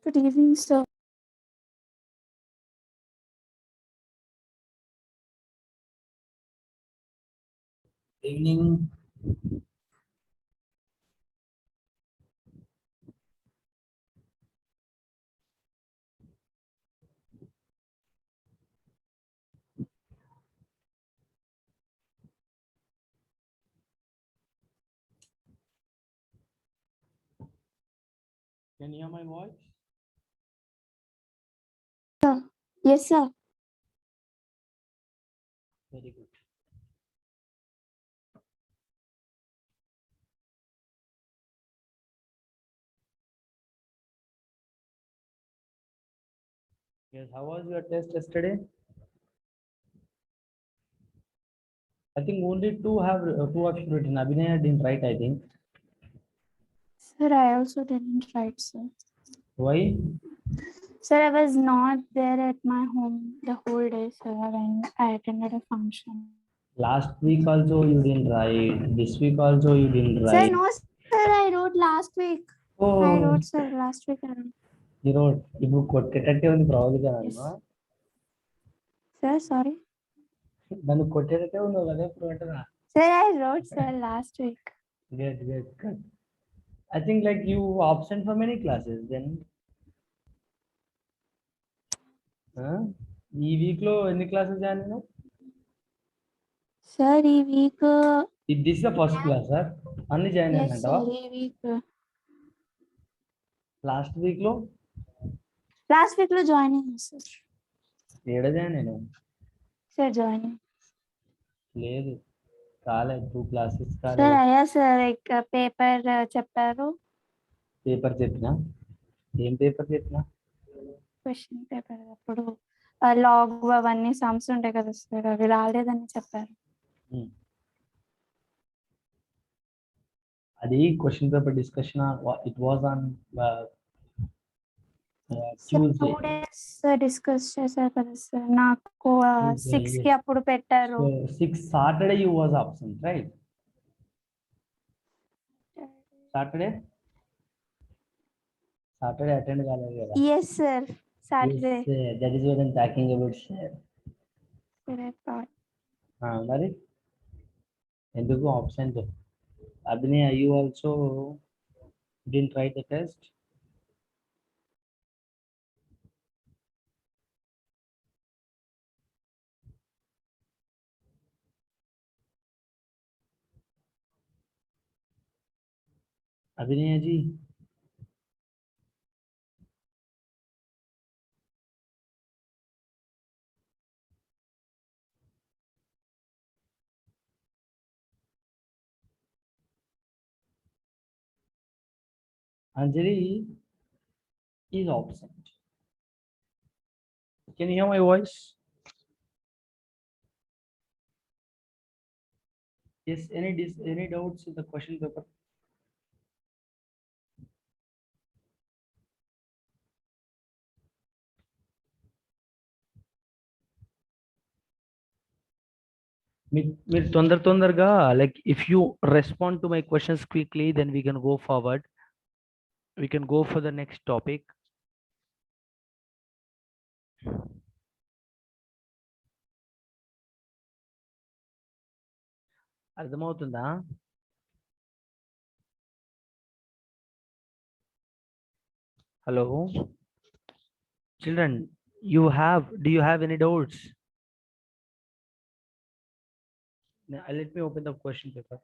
Good evening, sir. Evening. Can you hear my voice? Yes, sir. Very good. Yes, how was your test yesterday? I think only two have written. Abhinay didn't write, I think. Sir, I also didn't write, sir. Why? Sir, I was not there at my home the whole day, sir, when I attended a function. Last week also you didn't write. This week also you didn't Sir, write. no, sir, I wrote last week. I Oh, wrote, sir, last week I wrote. you wrote. ఇప్పుడు కొట్టేటట్టే ఉంది problem Yes. కదా. Sir, sorry. నన్ను కొట్టేటట్టే ఉన్నావు కదా ఇప్పుడు అంటున్నా. Sir, I wrote, sir, last week. Good. I think like you absent for many classes then. ఈ week లో ఎన్ని క్లాసెస్ జాయిన్ అయినావు? Sir, ఈ week. This is the first class, sir. అన్ని జాయిన్ Yes, అయినంటావా? sir, ఈ week. లాస్ట్ వీక్ లో Last week లో join అయ్యాను, sir. ఏడ జాయిన్ అయినావు? సార్ జాయిన్ లేదు, కాలేదు. 2 క్లాసెస్ సార్ కాలేదు. అయ్యా సార్ పేపర్ చెప్పారు. పేపర్ చెప్పినా? ఏం పేపర్ చెప్పినా? క్వశ్చన్ పేపర్ అప్పుడు లాగ్ అవన్నీ సమ్స్ ఉంటాయి కదా సార్, అవి రాలేదని చెప్పారు. అది question paper discussion it was on Tuesday. 2 days discuss చేశారు కదా సార్, నాకు 6 కి అప్పుడు పెట్టారు. 6 Saturday you was absent, right? Saturday attend కాలేదు కదా? yes sir, Saturday. Yes, that is what I'm talking about, sir. మరి ఎందుకు absent? Abhinay, you also didn't write the test? अभिनय जी, Anjali is absent. Can you hear my voice? Yes, any doubts in the question paper? మీరు తొందరగా, like if you respond to my questions quickly, then we can go forward. We can go for the next topic. అర్థమవుతుందా? Hello children, do you have any doubts? Let me open the question paper.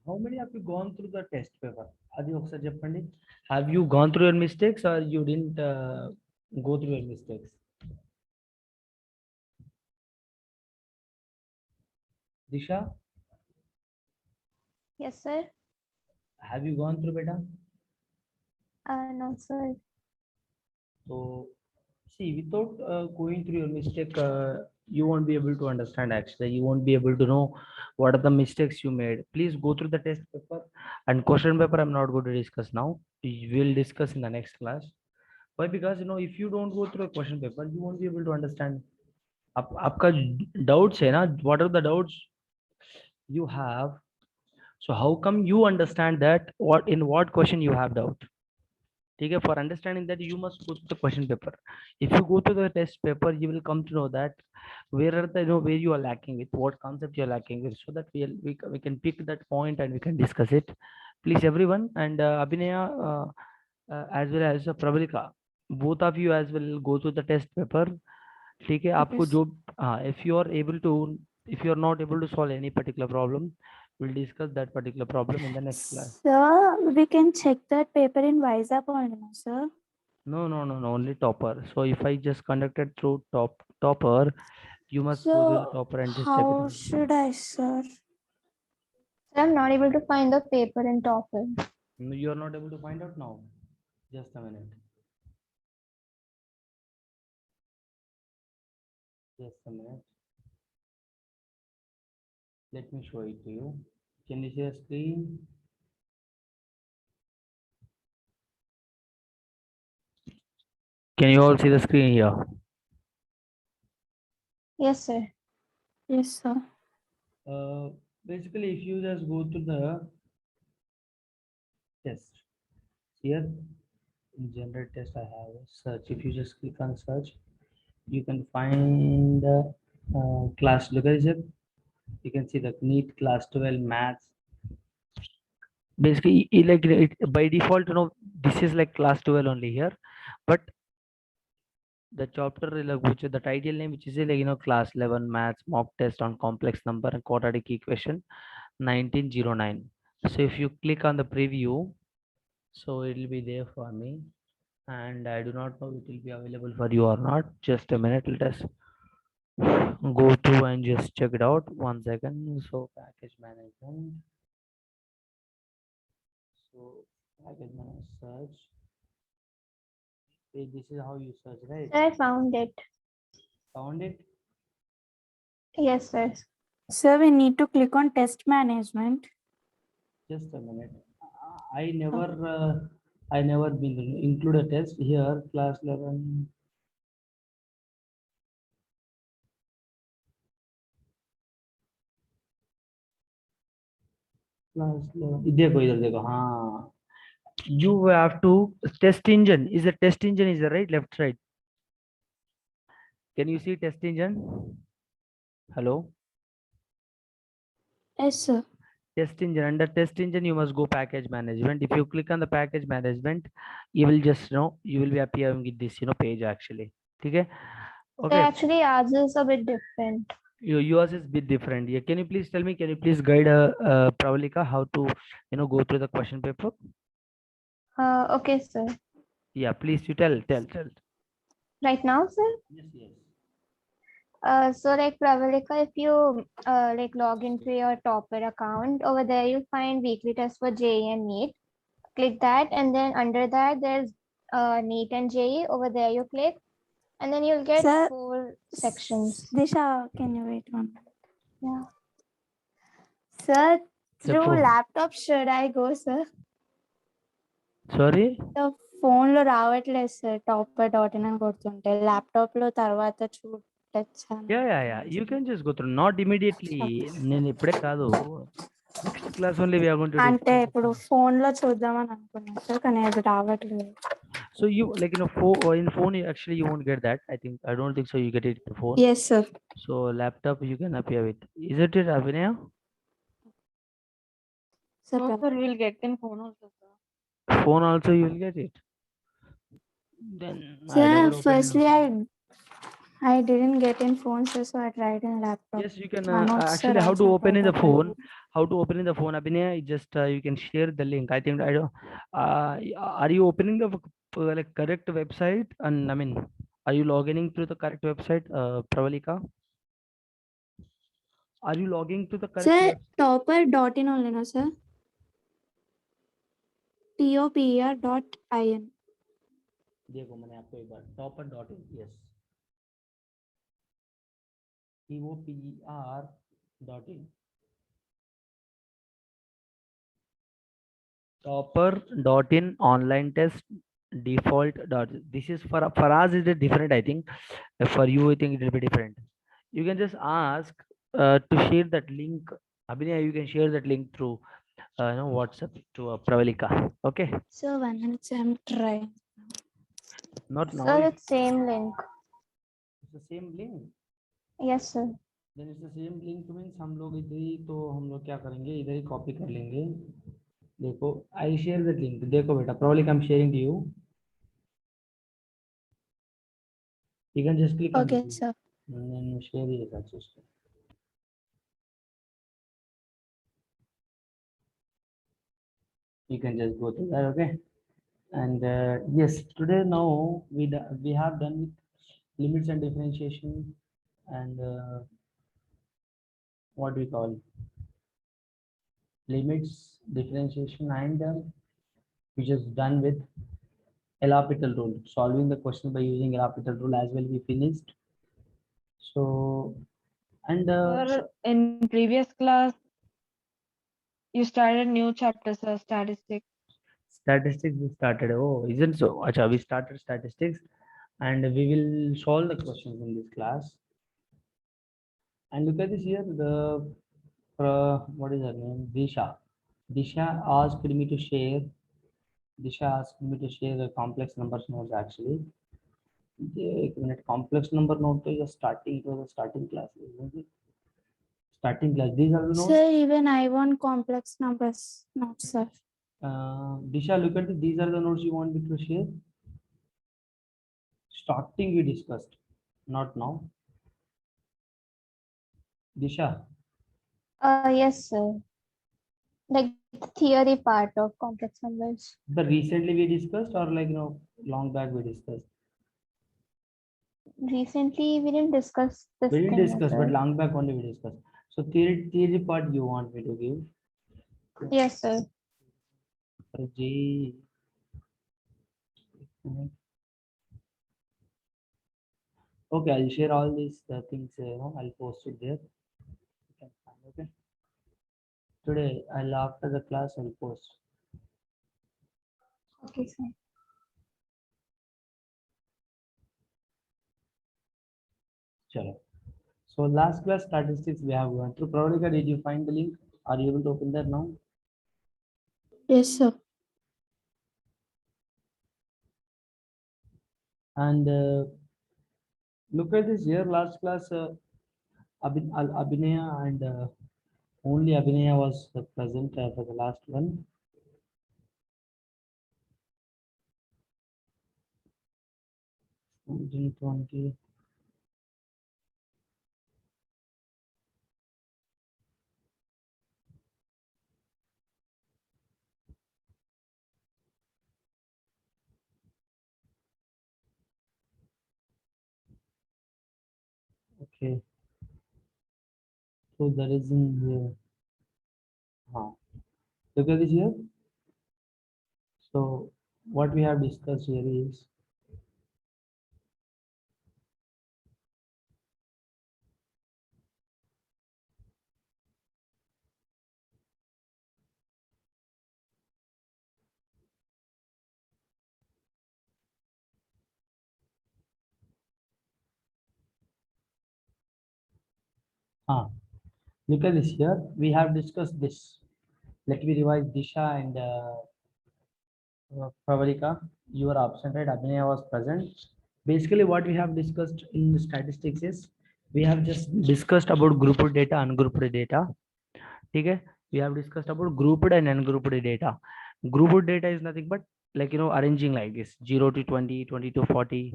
How many have you gone through the test paper? Adi ఒకసారి చెప్పండి. Have you gone through your mistakes or you didn't go through your mistakes? Disha, yes sir. have you gone through, beta? No sir. So see, without going through your mistake, you won't be able to understand. Actually, you won't be able to know what are the mistakes you made. Please go through the test paper and question paper. I'm not going to discuss now. We will discuss in the next class. Why? Because if you don't go through a question paper, you won't be able to understand. आपका doubts है ना? What are the doubts you have? So how come you understand that what in what question you have doubt? Okay, for understanding that you must go to the question paper. If you go to the test paper, you will come to know that where are the where you are lacking with, what concept you are lacking with, so that we can pick that point and we can discuss it. Please everyone, and Abhinaya as well as Pravalika, both of you as well go to the test paper. ठीक है, आपको जो if you are able to, if you are not able to solve any particular problem, we'll discuss that particular problem in the next class. Sir, we can check that paper in Vizag only, no, sir? No, only topper. So if I just conducted through topper, you must go to the So, topper and just check it how out. should I, sir? I'm not able to find the paper in topper. No, you are not able to find out now. Just a minute. Just a minute. Let me show it to you. Can you see the screen? Can you all see the screen here? Yes, sir. Yes, sir. Basically, if you just go to the test here, in generate test, I have a search. If you just click on search, you can find class logarithm. You can see the NEET class 12 maths. Basically, by default, this is like class 12 only here, but the chapter like which the title name which is like class 11 maths mock test on complex number and quadratic equation 1909. So if you click on the preview, so it will be there for me, and I do not know it will be available for you or not. Just a minute, let us go through and just check it out. 1 second. So package management. So package management search. This is how you search, right? Sir, I found it. Found it? Yes, sir. Sir, we need to click on test management. Just a minute. I never been include a test here. Class 11. Class 11. देखो इधर देखो हाँ. You have to test engine. Is the test engine is the right left side? Can you see test engine? Hello. Yes, sir. Test engine. Under test engine, you must go package management. If you click on the package management, you will just you will be appearing with this page actually. Okay. So actually, ours is a bit different. Yours is bit different. Yeah. Can you please tell me? Can you please guide Pravalika how to go through the question paper? Okay, sir. Yeah. Please you tell. Right now, sir. Yes. So like Pravalika, if you like log into your topper account, over there you find weekly test for JEE and NEET. Click that, and then under that there's NEET and JEE. Over there you click, and then you'll get Sir, 4 sections. Disha, can you wait 1 minute? Yeah. Sir, through Chappo. laptop should I go, sir? Sorry. Phone లో రావట్లేదు sir topper dot in అని కొడుతుంటే laptop లో తర్వాత చూడొచ్చా Yeah. You can just go through. Not immediately. నేను ఇప్పుడే కాదు. Next class only we are going to అంటే discuss. ఇప్పుడు ఫోన్ లో చూద్దామని అనుకున్నాను సార్ కానీ అది రావట్లేదు. So you like in phone actually you won't get that. I don't think so. You get it in phone. Yes, sir. So laptop you can appear with. Is it Abhinaya? Sir, No, sir, we'll get in phone also, sir. Phone also you will get it. Then I sir, never opened firstly it. I didn't get in phone, sir, so I tried in laptop. Yes, you can Manoj sir actually how to also open in the tried. phone. How to open in the phone, Abhinaya? Just you can share the link. I think I don't. Are you opening the like correct website? And I mean, are you logging through the correct website, Pravalika? Are you logging to the correct Sir, website? topper dot in only, no, sir? topper.in. देखो मैंने आपको एक बार topper.in. Yes. topper.in. Topper.in online test default dot. This is for us is it different, I think. For you, I think it will be different. You can just ask to share that link. Abhinaya, you can share that link through WhatsApp to Pravalika. Okay, So 1 minute I'm trying. not now. Sir, it's same link. It's the same link. Yes, sir. Then it's the same link means हम लोग इधर ही तो हम लोग क्या करेंगे इधर ही copy कर लेंगे. देखो, I share that link. देखो बेटा, Pravalika, I'm sharing to you. You can just click on Okay, it sir. and then share it access. You can just go through that, okay? And yes, today now we have done with limits and differentiation and what we call limits, differentiation, and we just done with L'Hopital rule, solving the question by using L'Hopital rule as well. We finished. So and Sir, in previous class, you started new chapter, sir, statistics. statistics we started. Oh, isn't so? Acha, we started statistics, and we will solve the questions in this class. And look at this here. The what is her name? Disha. Disha asked me to share. Disha asked me to share the complex numbers notes actually. एक minute, complex number note तो ये starting, it was a starting class, isn't it? Starting class. These are the notes. Sir, even I want complex numbers. Not, sir. Disha, look at it. These are the notes you want me to share. Starting we discussed, not now. Disha, Yes, sir. Like the theory part of complex numbers. the recently we discussed or like long back we discussed. Recently, we didn't discuss this We didn't thing, discuss, sir. but long back only we discussed. So theory part you want me to give. Yes, sir. J. Okay, I'll share all these things. I'll post it there. You can find, okay. Today, after the class, I'll post. Okay, sir. Chalo. So last class statistics we have gone through. Pravalika, did you find the link? Are you able to open that now? Yes, sir. And look at this here. Last class, Abhinaya and only Abhinaya was present for the last one. June 20. Okay. So that is in here. Look at this here. So what we have discussed here is look at this here. We have discussed this. Let me revise. Disha and Pravalika, you were absent, right? Abhinaya was present. Basically, what we have discussed in the statistics is we have just discussed about grouped data, ungrouped data. Okay, we have discussed about grouped and ungrouped data. Grouped data is nothing but like arranging like this 0 to 20, 20 to 40.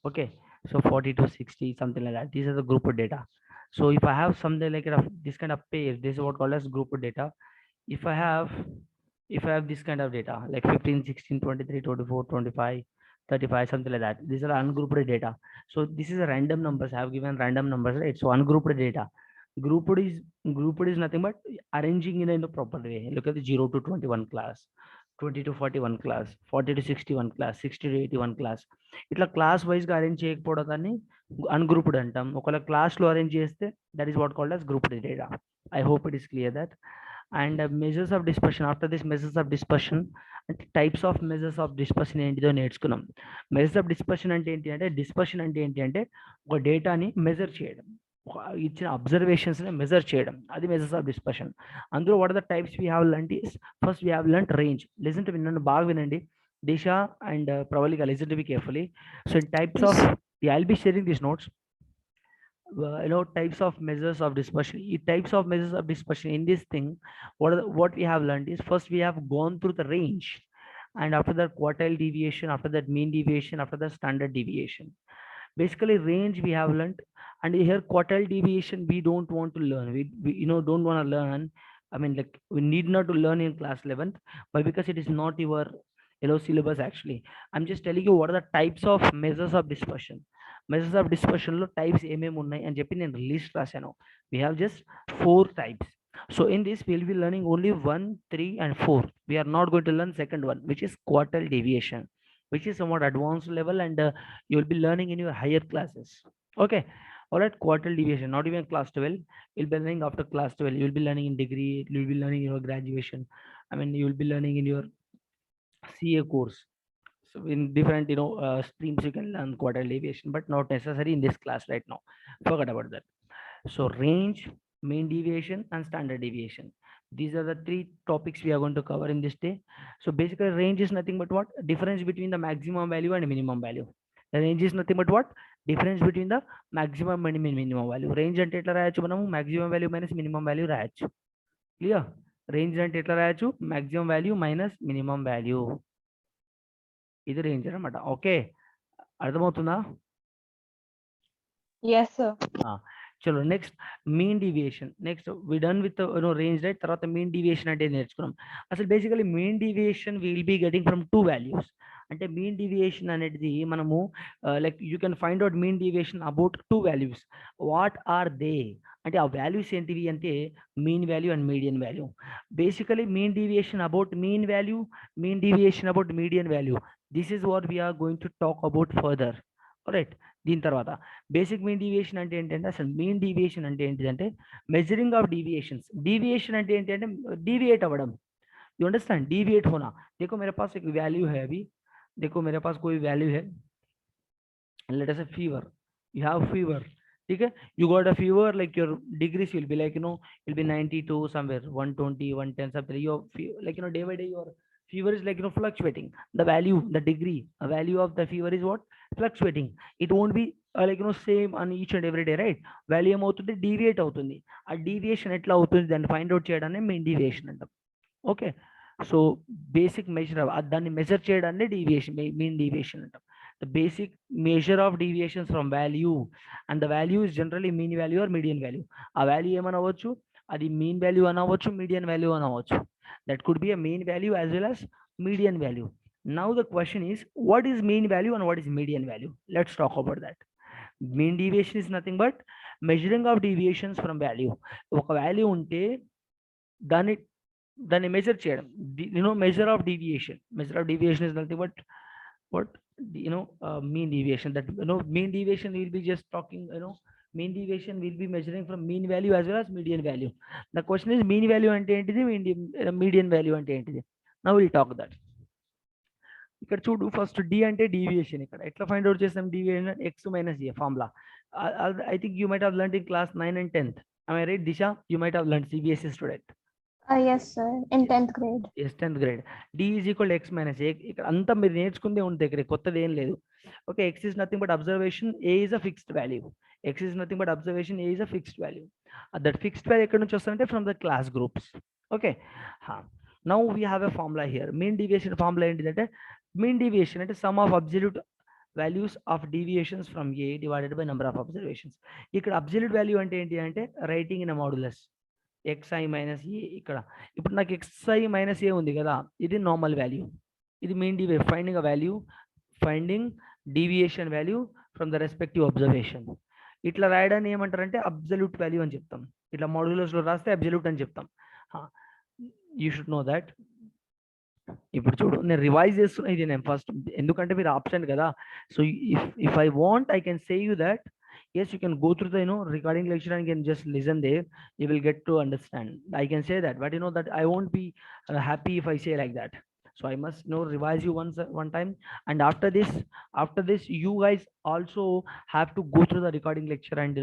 Okay, so 40 to 60, something like that. These are the grouped data. So if I have something like this kind of pairs, this is what called as grouped data. If I have this kind of data like 15, 16, 23, 24, 25, 35, something like that, these are ungrouped data. So this is a random numbers. I have given random numbers, right? So ungrouped data. Grouped is nothing but arranging in a proper way. Look at the 0 to 21 class. 20 to 41 class, 40 to 61 class, 60 to 81 class. ఇట్లా class వైజ్గా arrange చేయకపోవడం దాన్ని ungrouped అంటాం. ఒకవేళ క్లాస్లో arrange చేస్తే that is what called as grouped data. I hope it is clear that. And measures of dispersion, after this measures of dispersion అంటే types of measures of dispersion ఏంటిదో నేర్చుకున్నాం. మెజర్స్ ఆఫ్ డిస్పర్షన్ అంటే ఏంటి అంటే, dispersion అంటే ఏంటి అంటే ఒక డేటాని మెజర్ చేయడం, ఇచ్చిన అబ్జర్వేషన్స్ని మెజర్ చేయడం, అది మెజర్స్ ఆఫ్ డిస్పర్షన్. అందులో what are the types we have learned is, first we have learned range. Listen to me, నన్ను బాగా వినండి. Disha and Pravalika, listen to me carefully. So in types of, I'll be sharing these notes. Types of measures of dispersion. Types of measures of dispersion in this thing, what we have learned is, first we have gone through the range, and after that quartile deviation, after that mean deviation, after that standard deviation. Basically range we have learned, and here quartile deviation we don't want to learn. We don't want to learn. I mean, like, we need not to learn in class 11th, but because it is not your syllabus actually. I'm just telling you what are the types of measures of dispersion. Measures of dispersion lo types ఏమేమి ఉన్నాయి అని చెప్పి నేను list రాశాను. We have just 4 types. So in this we'll be learning only 1, 3 and 4. We are not going to learn second one, which is quartile deviation, which is somewhat advanced level, and you will be learning in your higher classes. Okay. All right, quartile deviation, not even class 12. You'll be learning after class 12. You will be learning in degree. You will be learning in your graduation. I mean, you will be learning in your CA course. So in different streams you can learn quartile deviation, but not necessary in this class right now. Forget about that. So range, mean deviation and standard deviation, these are the 3 topics we are going to cover in this day. So basically range is nothing but what? Difference between the maximum value and minimum value. The range is nothing but what? Difference between the maximum and minimum value. Range ante etla rayachu manamu? Maximum value minus minimum value rayachu. Clear? Range ante etla rayachu? Maximum value minus minimum value. ఇది range అనమాట. Okay, అర్థమవుతుందా? Yes, sir. చలో next mean deviation. Next we done with range, right? తర్వాత mean deviation అంటే నేర్చుకున్నాం. అసలు basically mean deviation will be getting from 2 values. అంటే mean deviation అనేది మనము like you can find out mean deviation about 2 values. What are they అంటే ఆ values ఏంటివి అంటే mean value and median value. Basically mean deviation about mean value, mean deviation about median value. This is what we're going to talk about further. Right? దీని తర్వాత basic mean deviation అంటే ఏంటంటే, అసలు mean deviation అంటే ఏంటిదంటే measuring of deviations. Deviation అంటే ఏంటంటే deviate అవ్వడం. You understand? डिविएट होना. देखो मेरे पास एक वैल्यू है, अभी देखो मेरे पास कोई वैल्यू है, लेट अस से फीवर. यू हैव फीवर, ठीक है? You got a fever, like your degrees will be like will be 92 somewhere, 120, 110 something. Your like day by day your fever is like fluctuating. The value, the degree, a value of the fever is what? Fluctuating. It won't be like same on each and every day, right? Value ఏమవుతుంది? Deviate అవుతుంది. ఆ deviation ఎట్లా అవుతుంది దాన్ని find out చేయడాన్ని mean deviation అంటాం. Okay, so basic measure దాన్ని measure చేయడాన్ని డీవియేషన్, మీన్ డీవియేషన్ అంటాం. The basic measure of deviations from value, and the value is generally mean value or median value. ఆ వాల్యూ ఏమనవచ్చు? అది మీన్ వాల్యూ అనవచ్చు, median value అనవచ్చు. That could be a mean value as well as median value. Now the question is, what is mean value and what is median value? Let's talk about that. Mean deviation is nothing but measuring of deviations from value. ఒక value ఉంటే దాన్ని measure చేయడం. Measure of deviation. Measure of deviation is nothing but what mean deviation. That mean deviation will be just talking, mean deviation will be measuring from mean value as well as median value. The question is mean value ante entidi, median value ante entidi. Now we'll talk that. ఇక్కడ చూడు, first D అంటే deviation. ఇక్కడ ఎట్లా find out చేస్తాం deviation? X minus A formula. I think you might have learned in class 9 and 10th. Am I right, Disha? You might have learned, CBSE student. Yes, sir. In 10th grade. Yes, 10th grade. D is equal to x minus a. ఇక్కడ అంతా మీరు నేర్చుకుందే ఉంటుంది, ఇక్కడ కొత్తది ఏం లేదు. Okay, x is nothing but observation, a is a fixed value. X is nothing but observation, a is a fixed value. That fixed value ఎక్కడ నుంచి వస్తుందంటే from the class groups. Okay, now we have a formula here. Mean deviation formula ఏంటిదంటే, mean deviation అంటే sum of absolute values of deviations from a divided by number of observations. ఇక్కడ absolute value అంటే ఏంటి అంటే writing in a modulus xi minus a. ఇక్కడ ఇప్పుడు నాకు xi minus a ఉంది కదా, ఇది నార్మల్ వాల్యూ. ఇది mean deviation, finding a value, finding deviation value from the respective observation. ఇట్లా రాయడాన్ని ఏమంటారంటే అబ్జల్యూట్ వాల్యూ అని చెప్తాం. ఇట్లా మాడ్యులస్లో రాస్తే అబ్జల్యూట్ అని చెప్తాం. You should know that. ఇప్పుడు చూడు నేను రివైజ్ చేస్తున్నా ఇది నేను ఫస్ట్, ఎందుకంటే మీరు ఆప్షన్ కదా. So if I want I can say you that yes you can go through the recording lecture and can just listen there, you will get to understand. I can say that, but that I won't be happy if I say like that. So I must revise you one time, and after this you guys also have to go through the recording lecture and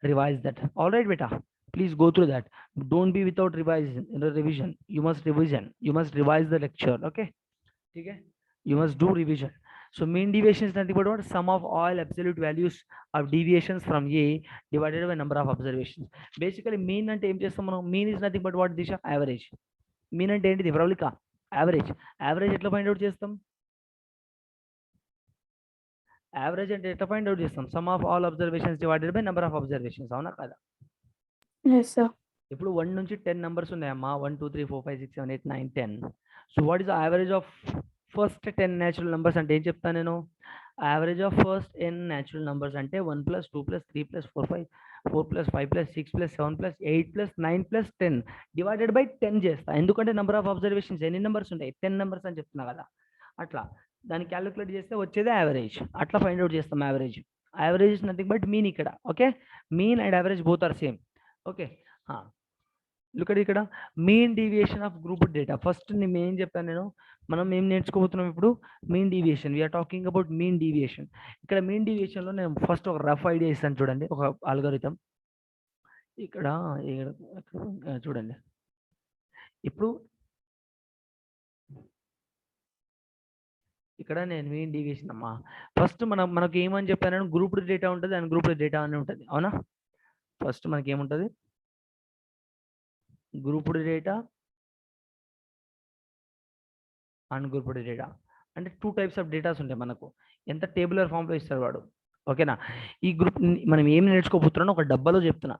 revise that. All right beta, please go through that. Don't be without revision. You must revise the lecture. Okay, okay, you must do revision. So mean deviation is nothing but what? Sum of all absolute values of deviations from A divided by number of observations. Basically mean and mean is nothing but what, Disha? Average. Mean and ఏంటిది Pravalika? Average. Average ఎట్లా find out చేస్తాం? Average అంటే ఎట్లా find out చేస్తాం? Sum of all observations divided by number of observations. అవునా కదా? Yes, sir. ఇప్పుడు 1 నుంచి 10 numbers ఉన్నాయమ్మా. 1 2 3 4 5 6 7 8 9 10. So what is the average of first 10 natural numbers అంటే ఏం చెప్తాను నేను? Average of first n natural numbers అంటే 1 plus 2 plus 3 plus 4 5 4 plus 5 plus 6 plus 7 plus 8 plus 9 plus 10 divided by 10 చేస్తా. ఎందుకంటే నెంబర్ ఆఫ్ అబ్జర్వేషన్స్ ఎన్ని నెంబర్స్ ఉంటాయి? 10 నెంబర్స్ అని చెప్తున్నా కదా. అట్లా దాన్ని క్యాలిక్యులేట్ చేస్తే వచ్చేది యావరేజ్. అట్లా ఫైండ్ అవుట్ చేస్తాం average. Average is nothing but mean ఇక్కడ. Okay, mean and average both are same. Okay, look at ఇక్కడ mean deviation of group data. First నేను ఏం చెప్పాను, మనం ఏం నేర్చుకోబోతున్నాం ఇప్పుడు? Mean deviation. We're talking about mean deviation. ఇక్కడ మీన్ డీవియేషన్లో నేను ఫస్ట్ ఒక రఫ్ ఐడియా ఇస్తాను చూడండి, ఒక అల్గోరిథం. ఇక్కడ చూడండి, ఇప్పుడు ఇక్కడ నేను మీన్ డీవియేషన్ అమ్మా. ఫస్ట్ మనకు ఏమని చెప్పాను, గ్రూప్ డేటా ఉంటుంది అండ్ గ్రూప్ డేటా అని ఉంటుంది. అవునా? ఫస్ట్ మనకి ఏముంటుంది? Grouped data, ungrouped data. అంటే 2 types ఆఫ్ డేటాస్ ఉంటాయి మనకు. ఎంత టేబులర్ ఫామ్లో ఇస్తారు వాడు. ఓకేనా? ఈ గ్రూప్ మనం ఏం నేర్చుకోబోతున్నాం ఒక డబ్బాలో చెప్తున్నా.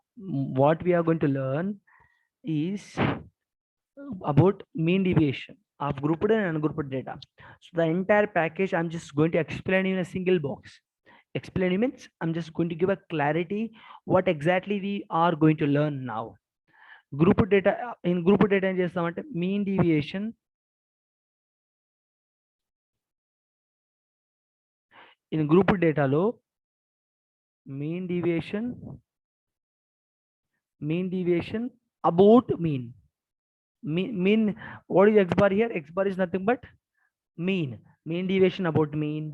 What we're going to learn is about mean deviation of grouped and ungrouped data. So the entire package I'm just going to explain in a single box. Explain means I'm just going to give a clarity what exactly we are going to learn now. Group data, in group data ఏం చేస్తామంటే mean deviation, in group data లో mean deviation about mean. Mean, what is x bar here? X bar is nothing but mean. Mean deviation about mean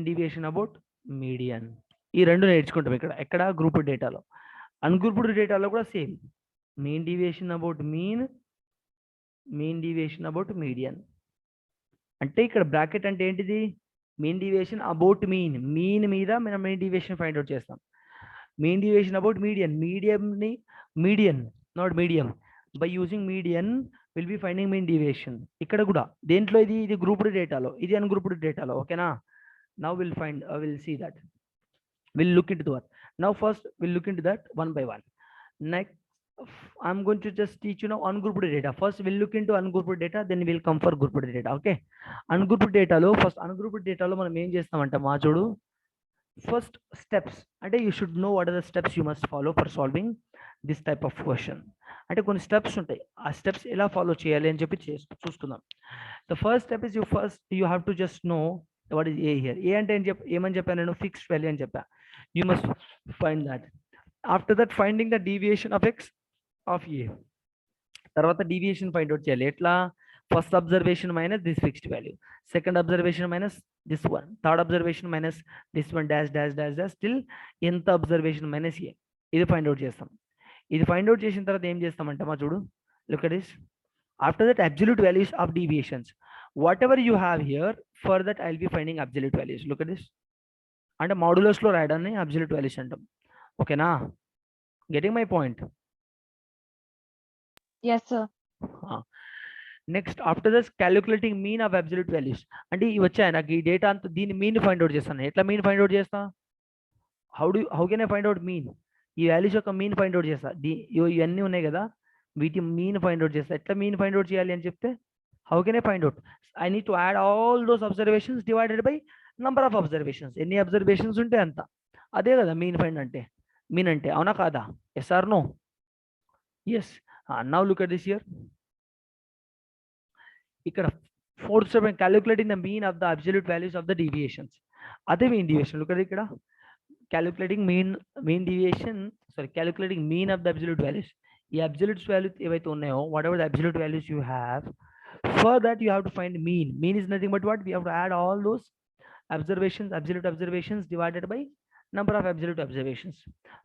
deviation about median. ఈ రెండు నేర్చుకుంటాం ఇక్కడ. ఎక్కడ? Group డేటాలో. Ungrouped డేటాలో కూడా same. Mean deviation about mean deviation about median. అంటే ఇక్కడ బ్రాకెట్ అంటే ఏంటిది? మీన్ డీవియేషన్ అబౌట్ మీన్ మీద మనం మీన్ డీవియేషన్ ఫైండ్ అవుట్ చేస్తాం. Mean deviation about median not medium. By using median will be finding mean deviation. ఇక్కడ కూడా దేంట్లో? ఇది గ్రూప్డ్ డేటాలో, ఇది అన్గ్రూప్డ్ డేటాలో. ఓకేనా? Now we'll see that. We'll look into that. Now first we'll look into that one by one. Next I'm going to just teach you now ungrouped data. First we'll look into ungrouped data, then we'll come for grouped data. Okay, ungrouped data lo first ungrouped data lo manam em chestamante ma chudu, first steps ante you should know what are the steps you must follow for solving this type of question. అంటే కొన్ని steps ఉంటాయి, ఆ steps ఎలా follow చేయాలి అని చెప్పి చూసుకుందాం. The first step is you have to just know what is A here. A అంటే ఏమని చెప్పాను నేను? ఫిక్స్డ్ వాల్యూ అని చెప్పా. You must find that. After that finding the deviation of x of A. తర్వాత డీవియేషన్ ఫైండ్ అవుట్ చేయాలి. ఎట్లా? First observation minus this fixed value, second observation minus this one, third observation minus this one dash dash dash dash till ఎంత observation minus ఏ. ఇది find out చేస్తాం. ఇది find out చేసిన తర్వాత ఏం చేస్తామంటే మా చూడు, look at this. After that absolute values of deviations, whatever you have here, for that I'll be finding absolute values. Look at this. And modulus lo రాయడాన్ని absolute values అంటాం. ఓకేనా? Getting my point? Yes, sir. Next after this calculating mean of absolute values. అంటే ఇవి వచ్చాయి నాకు, ఈ data అంతా దీని mean find out చేస్తాను. ఎట్లా మీన్ ఫైండ్ అవుట్ చేస్తా? How can I find out mean? ఈ వాల్యూస్ యొక్క మీన్ ఫైండ్ అవుట్ చేస్తా. ఇవన్నీ ఉన్నాయి కదా, వీటి మీన్ ఫైండ్ అవుట్ చేస్తా. ఎట్లా మీన్ ఫైండ్ అవుట్ చేయాలి అని చెప్తే, how can I find out? I need to add all those observations divided by number of observations. ఎన్ని అబ్జర్వేషన్స్ ఉంటే అంత. అదే కదా మీన్ ఫైండ్ అంటే. మీన్ అంటే అవునా కాదా? Yes or no? Yes. Now look at this here. ఇక్కడ fourth step calculating the mean of the absolute values of the deviations. అదే మీన్ డీవియేషన్ ఇక్కడ calculating mean deviation calculating mean of the absolute values. ఈ absolute values ఏవైతే ఉన్నాయో whatever the absolute values you have, for that you have to find mean is nothing but what we have to add all those observations, absolute observations divided by number of absolute observations.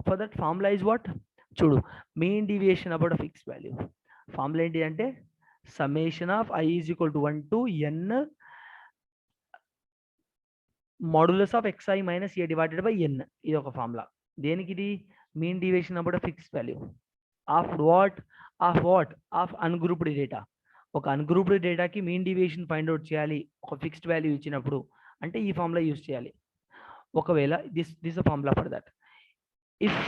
For that formula is what? Chudu, mean deviation about a fixed value. Formula enti ante summation of I is equal to 1 to n modulus of xi minus a divided by n. ఇది ఒక formula. దేనికి ఇది? Mean deviation about a fixed value of what of ungrouped data. ఒక ungrouped డేటాకి mean deviation find out చేయాలి ఒక fixed value ఇచ్చినప్పుడు అంటే ఈ ఫార్ములా యూజ్ చేయాలి. ఒకవేళ this formula for that. If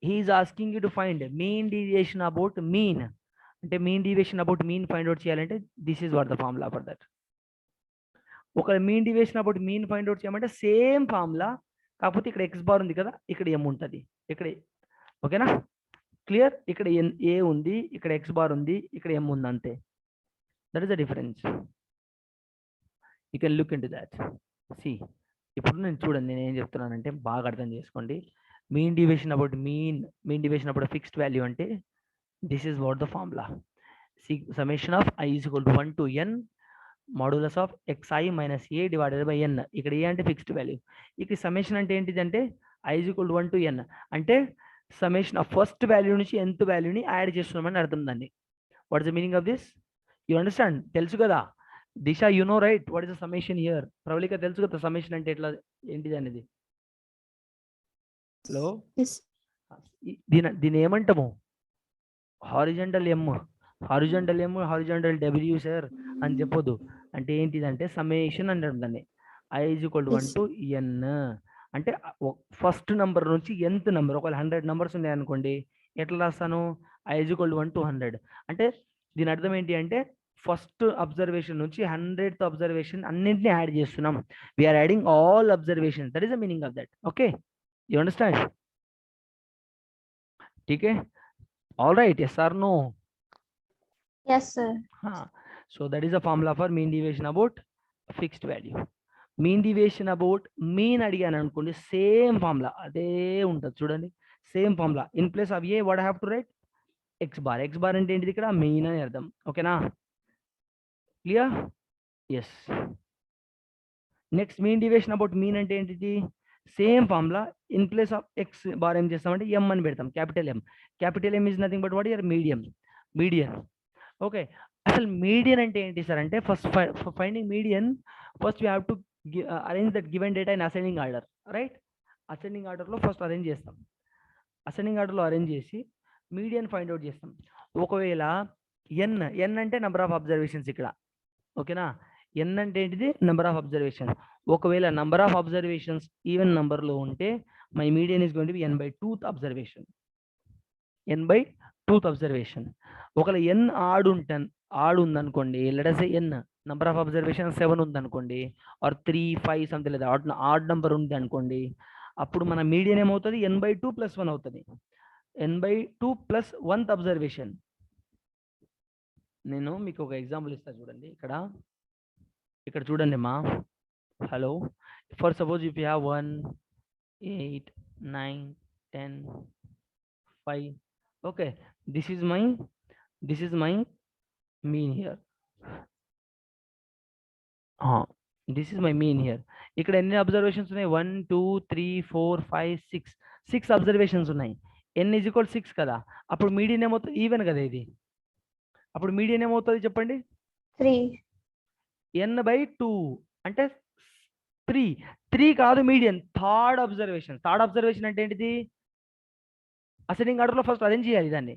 he is asking you to find mean deviation about mean, అంటే mean deviation about mean find out చేయాలంటే this is what the formula for that. ఒక mean deviation about mean find out చేయమంటే same formula, కాకపోతే ఇక్కడ X bar ఉంది కదా, ఇక్కడ ఎం ఉంటుంది ఇక్కడ. ఓకేనా? క్లియర్? ఇక్కడ ఏ ఉంది, ఇక్కడ ఎక్స్ బార్ ఉంది, ఇక్కడ ఎం ఉంది, అంతే. That is the difference. You can look into that. See ఇప్పుడు నేను చూడండి, నేను ఏం చెప్తున్నానంటే బాగా అర్థం చేసుకోండి. Mean deviation about deviation about fixed value అంటే this is what the formula. Summation of I is equal to 1 to n modulus of xi minus a divided by n. ఇక్కడ ఏ అంటే ఫిక్స్డ్ వాల్యూ. ఇక్కడ సమ్మేషన్ అంటే ఏంటిదంటే I is equal to 1 to n అంటే summation of first value నుంచి nth వాల్యూని add చేస్తున్నామని అర్థం దాన్ని. What is the meaning of this? You understand? తెలుసు కదా Disha, you know right what is the summation here. Pravalika తెలుసు కదా సమ్మేషన్ అంటే ఎట్లా ఏంటిది అనేది. హలో, దీని ఏమంటాము? హారిజంటల్ ఎమ్, హారిజంటల్ డబ్ల్యూ సార్ అని చెప్పొద్దు. అంటే ఏంటిదంటే సమ్మేషన్ అంటాం దాన్ని. I is equal to 1 to n అంటే ఫస్ట్ నంబర్ నుంచి nth నంబర్. ఒకవేళ 100 నంబర్స్ ఉన్నాయి అనుకోండి, ఎట్లా రాస్తాను? I is equal to 1 to 100 అంటే దీని అర్థం ఏంటి అంటే ఫస్ట్ అబ్జర్వేషన్ నుంచి 100th అబ్జర్వేషన్ అన్నింటినీ యాడ్ చేస్తున్నాం. We're adding all observation. That is the meaning of that. Okay, you understand? ఠీకే, all right, yes or no? Yes, sir. So that is the formula for mean deviation about fixed value. Mean deviation about mean అడిగాను అనుకోండి, same formula అదే ఉంటుంది. చూడండి, same formula. In place of a what I have to write x bar. X bar అంటే ఏంటిది? ఇక్కడ mean అని అర్థం. ఓకేనా? Clear? Yes. Next mean deviation about mean అంటే ఏంటిది? Same formula. In place of X bar ఏం చేస్తామంటే ఎం అని పెడతాం, capital M. Capital M is nothing but what your median. Okay, అసలు మీడియన్ అంటే ఏంటి సార్ అంటే first finding median, first you have to arrange that given data in ascending order. Right? Ascending ఆర్డర్లో first arrange చేస్తాం. Ascending ఆర్డర్లో arrange చేసి median find out చేస్తాం. ఒకవేళ ఎన్ అంటే నెంబర్ ఆఫ్ అబ్జర్వేషన్స్ ఇక్కడ. ఓకేనా? ఎన్ అంటే ఏంటిది? Number of observation. ఒకవేళ నెంబర్ ఆఫ్ అబ్జర్వేషన్స్ ఈవెన్ నెంబర్లో ఉంటే my median is going to be n/2th observation. n/2th observation. ఒకవేళ ఎన్ ఆడ్ ఉందనుకోండి, let us say n number of observation 7 ఉందనుకోండి, ఆర్ 3, 5 సంథింగ్ లేదా ఆడ్ నెంబర్ ఉంది అనుకోండి, అప్పుడు మన మీడియన్ ఏమవుతుంది? n/2 + 1 అవుతుంది. n/2 + 1th observation. నేను మీకు ఒక ఎగ్జాంపుల్ ఇస్తాను చూడండి. ఇక్కడ చూడండి మా. Hello, for suppose if you have 1, 8, 9, 10, 5. Okay, this is my mean here. This is my mean here. ఇక్కడ ఎన్ని అబ్జర్వేషన్స్ ఉన్నాయి? 1, 2, 3, 4, 5, 6 అబ్జర్వేషన్స్ ఉన్నాయి. n ఈజ్ ఈక్వల్ 6 కదా, అప్పుడు మీడియన్ ఏమవుతుంది? ఈవెన్ కదా ఇది. అప్పుడు మీడియన్ ఏమవుతుంది చెప్పండి? 3. n/2 అంటే 3 కాదు మీడియన్. థర్డ్ అబ్జర్వేషన్ అంటే ఏంటిది? అసెండింగ్ ఆర్డర్లో ఫస్ట్ అరేంజ్ చేయాలి దాన్ని.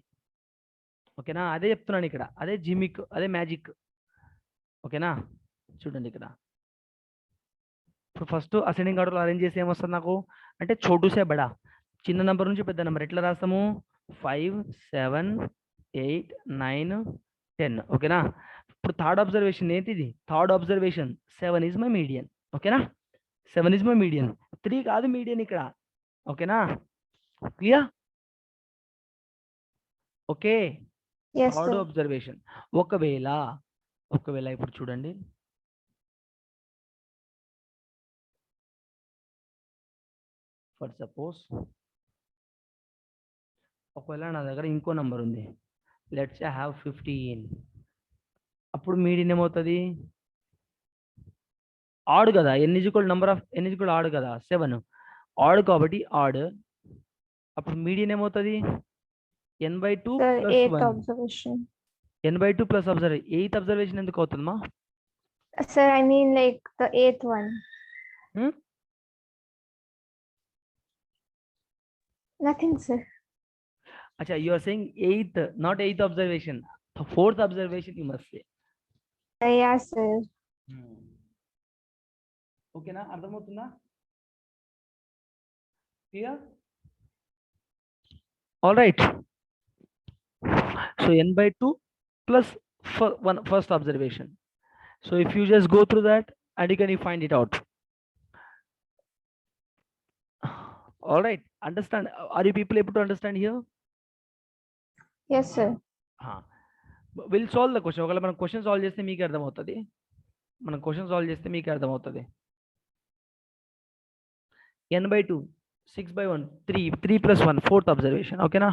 ఓకేనా? అదే చెప్తున్నాను ఇక్కడ. అదే జిమిక్, అదే మ్యాజిక్. ఓకేనా? చూడండి ఇక్కడ. ఇప్పుడు ఫస్ట్ అసెండింగ్ ఆర్డర్లో అరేంజ్ చేసి ఏమొస్తుంది నాకు అంటే చోటు సే బడా, చిన్న నెంబర్ నుంచి పెద్ద నెంబర్ ఎట్లా రాస్తాము? 5, 7, 8, 9, 10. ఓకేనా? ఇప్పుడు థర్డ్ అబ్జర్వేషన్ ఏంటిది? Third observation 7 is my median. ఓకేనా? 7 ఈజ్ మై మీడియన్. 3 కాదు మీడియన్ ఇక్కడ. ఓకేనా? Clear? Okay, Yes, third sir. Observation. ఒకవేళ ఒకవేళ ఇప్పుడు చూడండి, ఫర్ సపోజ్ ఒకవేళ నా దగ్గర ఇంకో నంబర్ ఉంది, లెట్స్ హ్యావ్ 15, అప్పుడు మీడియన్ ఏమవుతుంది? ఆడ్ కదా, n ఈక్వల్ ఆడ్ కదా, 7 ఆడ్ కాబట్టి ఆడ్, అప్పుడు మీడియన్ ఏమవుతుంది? n/2 Sir, plus eighth 1, observation. n/2 plus observation, 8th observation ఎందుకు అవుతుందమ్మా? Sir, I mean like the eighth one. Nothing, sir. Acha, you are saying 8th, not 8th observation, the 4th observation you must say. Yeah, sir. ఓకేనా, అర్థమవుతుందా? Clear? All right. So n/2 plus first observation. So if you just go through that and you find it out. All right, understand? Are you people able to understand here? Yes, sir. We'll solve the question. ఒకవేళ మనం question solve చేస్తే మీకు అర్థమవుతుంది. మనం question solve చేస్తే మీకు అర్థమవుతుంది. n/2 6/1 3 plus 1 4th observation. ఓకేనా?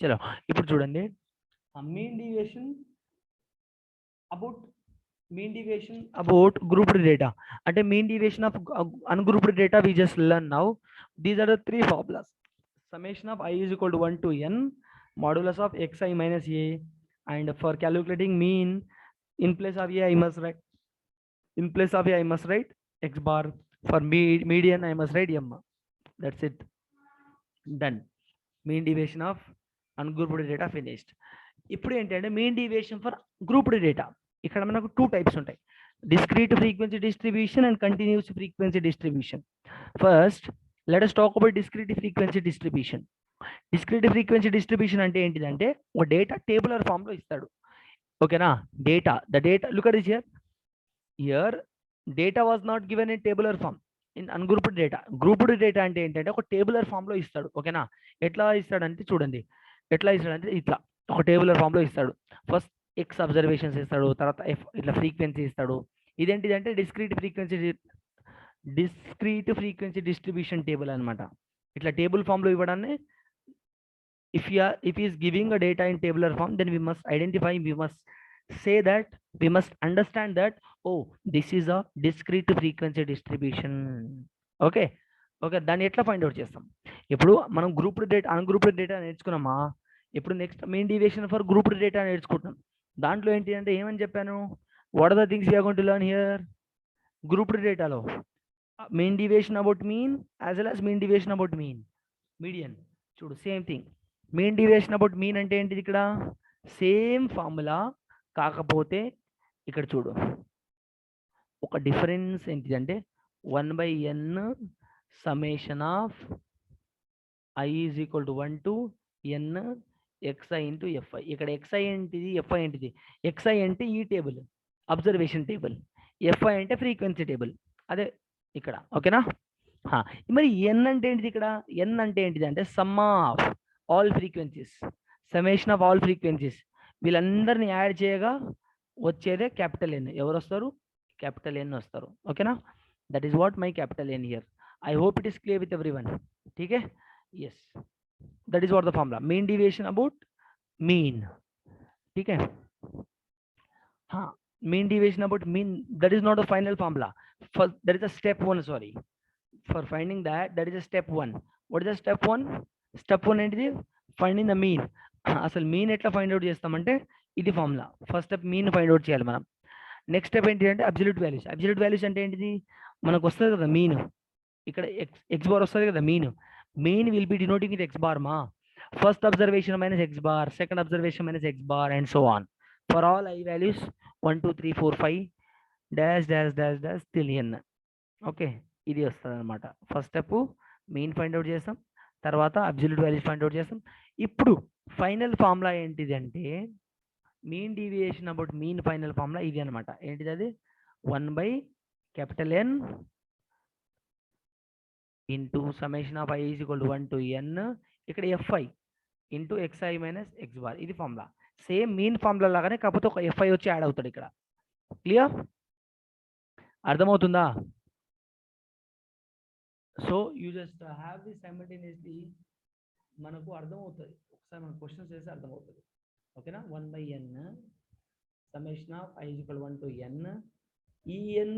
చలో ఇప్పుడు చూడండి, mean deviation about grouped data. అంటే mean deviation of ungrouped data we just learn now. These are the 3 formulas. Summation of i is equal to 1 to n modulus of xi minus a, and for calculating mean, in place of a I must write x bar. For median I must write m. That's it, done. Mean deviation of ungrouped data finished. ఇప్పుడు ఏంటంటే mean deviation for grouped data. ఇక్కడ మనకు 2 types ఉంటాయి, discrete frequency distribution and continuous frequency distribution. First let us talk about discrete frequency distribution. Discrete frequency distribution అంటే ఏంటిదంటే ఒక data tabular form లో ఇస్తాడు. ఓకేనా? the data look at this here data was not given in tabular form in ungrouped data. Grouped data అంటే ఏంటంటే ఒక tabular form లో ఇస్తాడు. ఓకేనా? ఎట్లా ఇస్తాడంటే చూడండి, ఎట్లా ఇస్తాడంటే ఇట్లా ఒక టేబులర్ ఫామ్ లో ఇస్తాడు. ఫస్ట్ ఎక్స్ అబ్జర్వేషన్స్ ఇస్తాడు, తర్వాత ఎఫ్ ఇట్లా ఫ్రీక్వెన్సీ ఇస్తాడు. ఇదేంటిదంటే డిస్క్రీట్ ఫ్రీక్వెన్సీ డిస్ట్రిబ్యూషన్ టేబుల్ అన్నమాట. ఇట్లా టేబుల్ ఫామ్ లో ఇవ్వడాన్ని if he is giving a data in tabular form, then we must say that we must understand that, oh, this is a discrete frequency distribution. Okay, దాన్ని ఎట్లా find out చేస్తాం? ఇప్పుడు మనం grouped data ungrouped data నేర్చుకున్నామా, ఇప్పుడు next mean deviation for grouped data నేర్చుకుంటున్నాం. దాంట్లో ఏంటి అంటే ఏమని చెప్పాను, what are the things we are going to learn here? గ్రూప్డ్ డేటాలో mean deviation about mean as well as mean deviation about median. చూడు, same thing. Mean deviation about mean అంటే ఏంటిది? ఇక్కడ సేమ్ ఫార్ములా, కాకపోతే ఇక్కడ చూడు ఒక డిఫరెన్స్ ఏంటిదంటే 1/n summation of i is equal to 1 to n xi into fi. ఇక్కడ xi ఏంటిది, fi ఏంటిది? xi అంటే ఈ టేబుల్ అబ్జర్వేషన్ టేబుల్, fi అంటే ఫ్రీక్వెన్సీ టేబుల్. అదే ఇక్కడ. ఓకేనా? మరి n అంటే ఏంటిది? ఇక్కడ n అంటే ఏంటిది అంటే some of all frequencies, summation of all frequencies. వీళ్ళందరినీ యాడ్ చేయగా వచ్చేదే క్యాపిటల్ ఎన్. ఎవరు వస్తారు? క్యాపిటల్ ఎన్ వస్తారు. ఓకేనా? That is what my capital N here. I hope it is clear with everyone. ఠీకే? yes, that is what the formula, mean deviation about mean. ठीक है? mean deviation about mean, that is not a final formula. First, there is a step 1, sorry, for finding that is a step 1. What is the step 1? Step 1 ఏంటిది? finding the mean. అసలు mean ఎట్లా find out చేస్తామంటే ఇది formula. First step mean find out చేయాలి మనం. Next step ఏంటి అంటే absolute values. Absolute values అంటే ఏంటిది? మనకు వస్తుంది కదా మీన్, ఇక్కడ ఎక్స్ బార్ వస్తుంది కదా mean. mean will be denoting with x bar ma. First observation minus x bar, second observation minus x bar, and so on. For all I values 1 2 3 4 5 dash dash dash dash till n. Okay, ఇది వస్తుంది అనమాట. First step mean find out చేస్తాం, తర్వాత absolute values find out చేస్తాం. ఇప్పుడు final formula ఏంటిది అంటే mean deviation about mean final formula ఇది అనమాట. ఏంటిది అది? 1/N into summation of i is equal to 1 to n, ఇక్కడ fi into xi minus x bar. ఇది ఫార్ములా. సేమ్ మీన్ ఫార్ములా లాగానే కాకపోతే ఒక ఎఫ్ఐ వచ్చి యాడ్ అవుతాడు ఇక్కడ. క్లియర్? అర్థమవుతుందా? So you just have the simultaneously మనకు అర్థమవుతుంది. ఒకసారి మనం క్వశ్చన్స్ చేస్తే అర్థమవుతుంది. ఓకేనా? 1/n summation of I is equal to 1 to n. En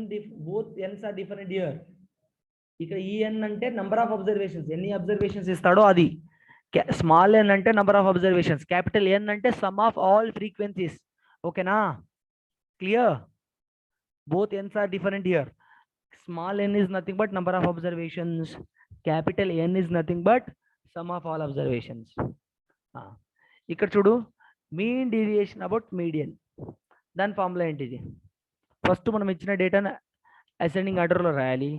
both n's are different here. ఇక్కడ en అంటే నంబర్ ఆఫ్ అబ్జర్వేషన్స్, ఎన్ని అబ్జర్వేషన్స్ ఇస్తాడో అది. స్మాల్ n అంటే number of observations, capital n అంటే సమ్ ఆఫ్ ఆల్ ఫ్రీక్వెన్సీస్. ఓకేనా? Clear? Both n's are different here. Small n is nothing but number of observations, capital N is nothing but sum of all observations. ఇక్కడ చూడు, mean deviation about median, దాని formula ఏంటిది? First మనం ఇచ్చిన డేటాను ascending ఆర్డర్లో రాయాలి.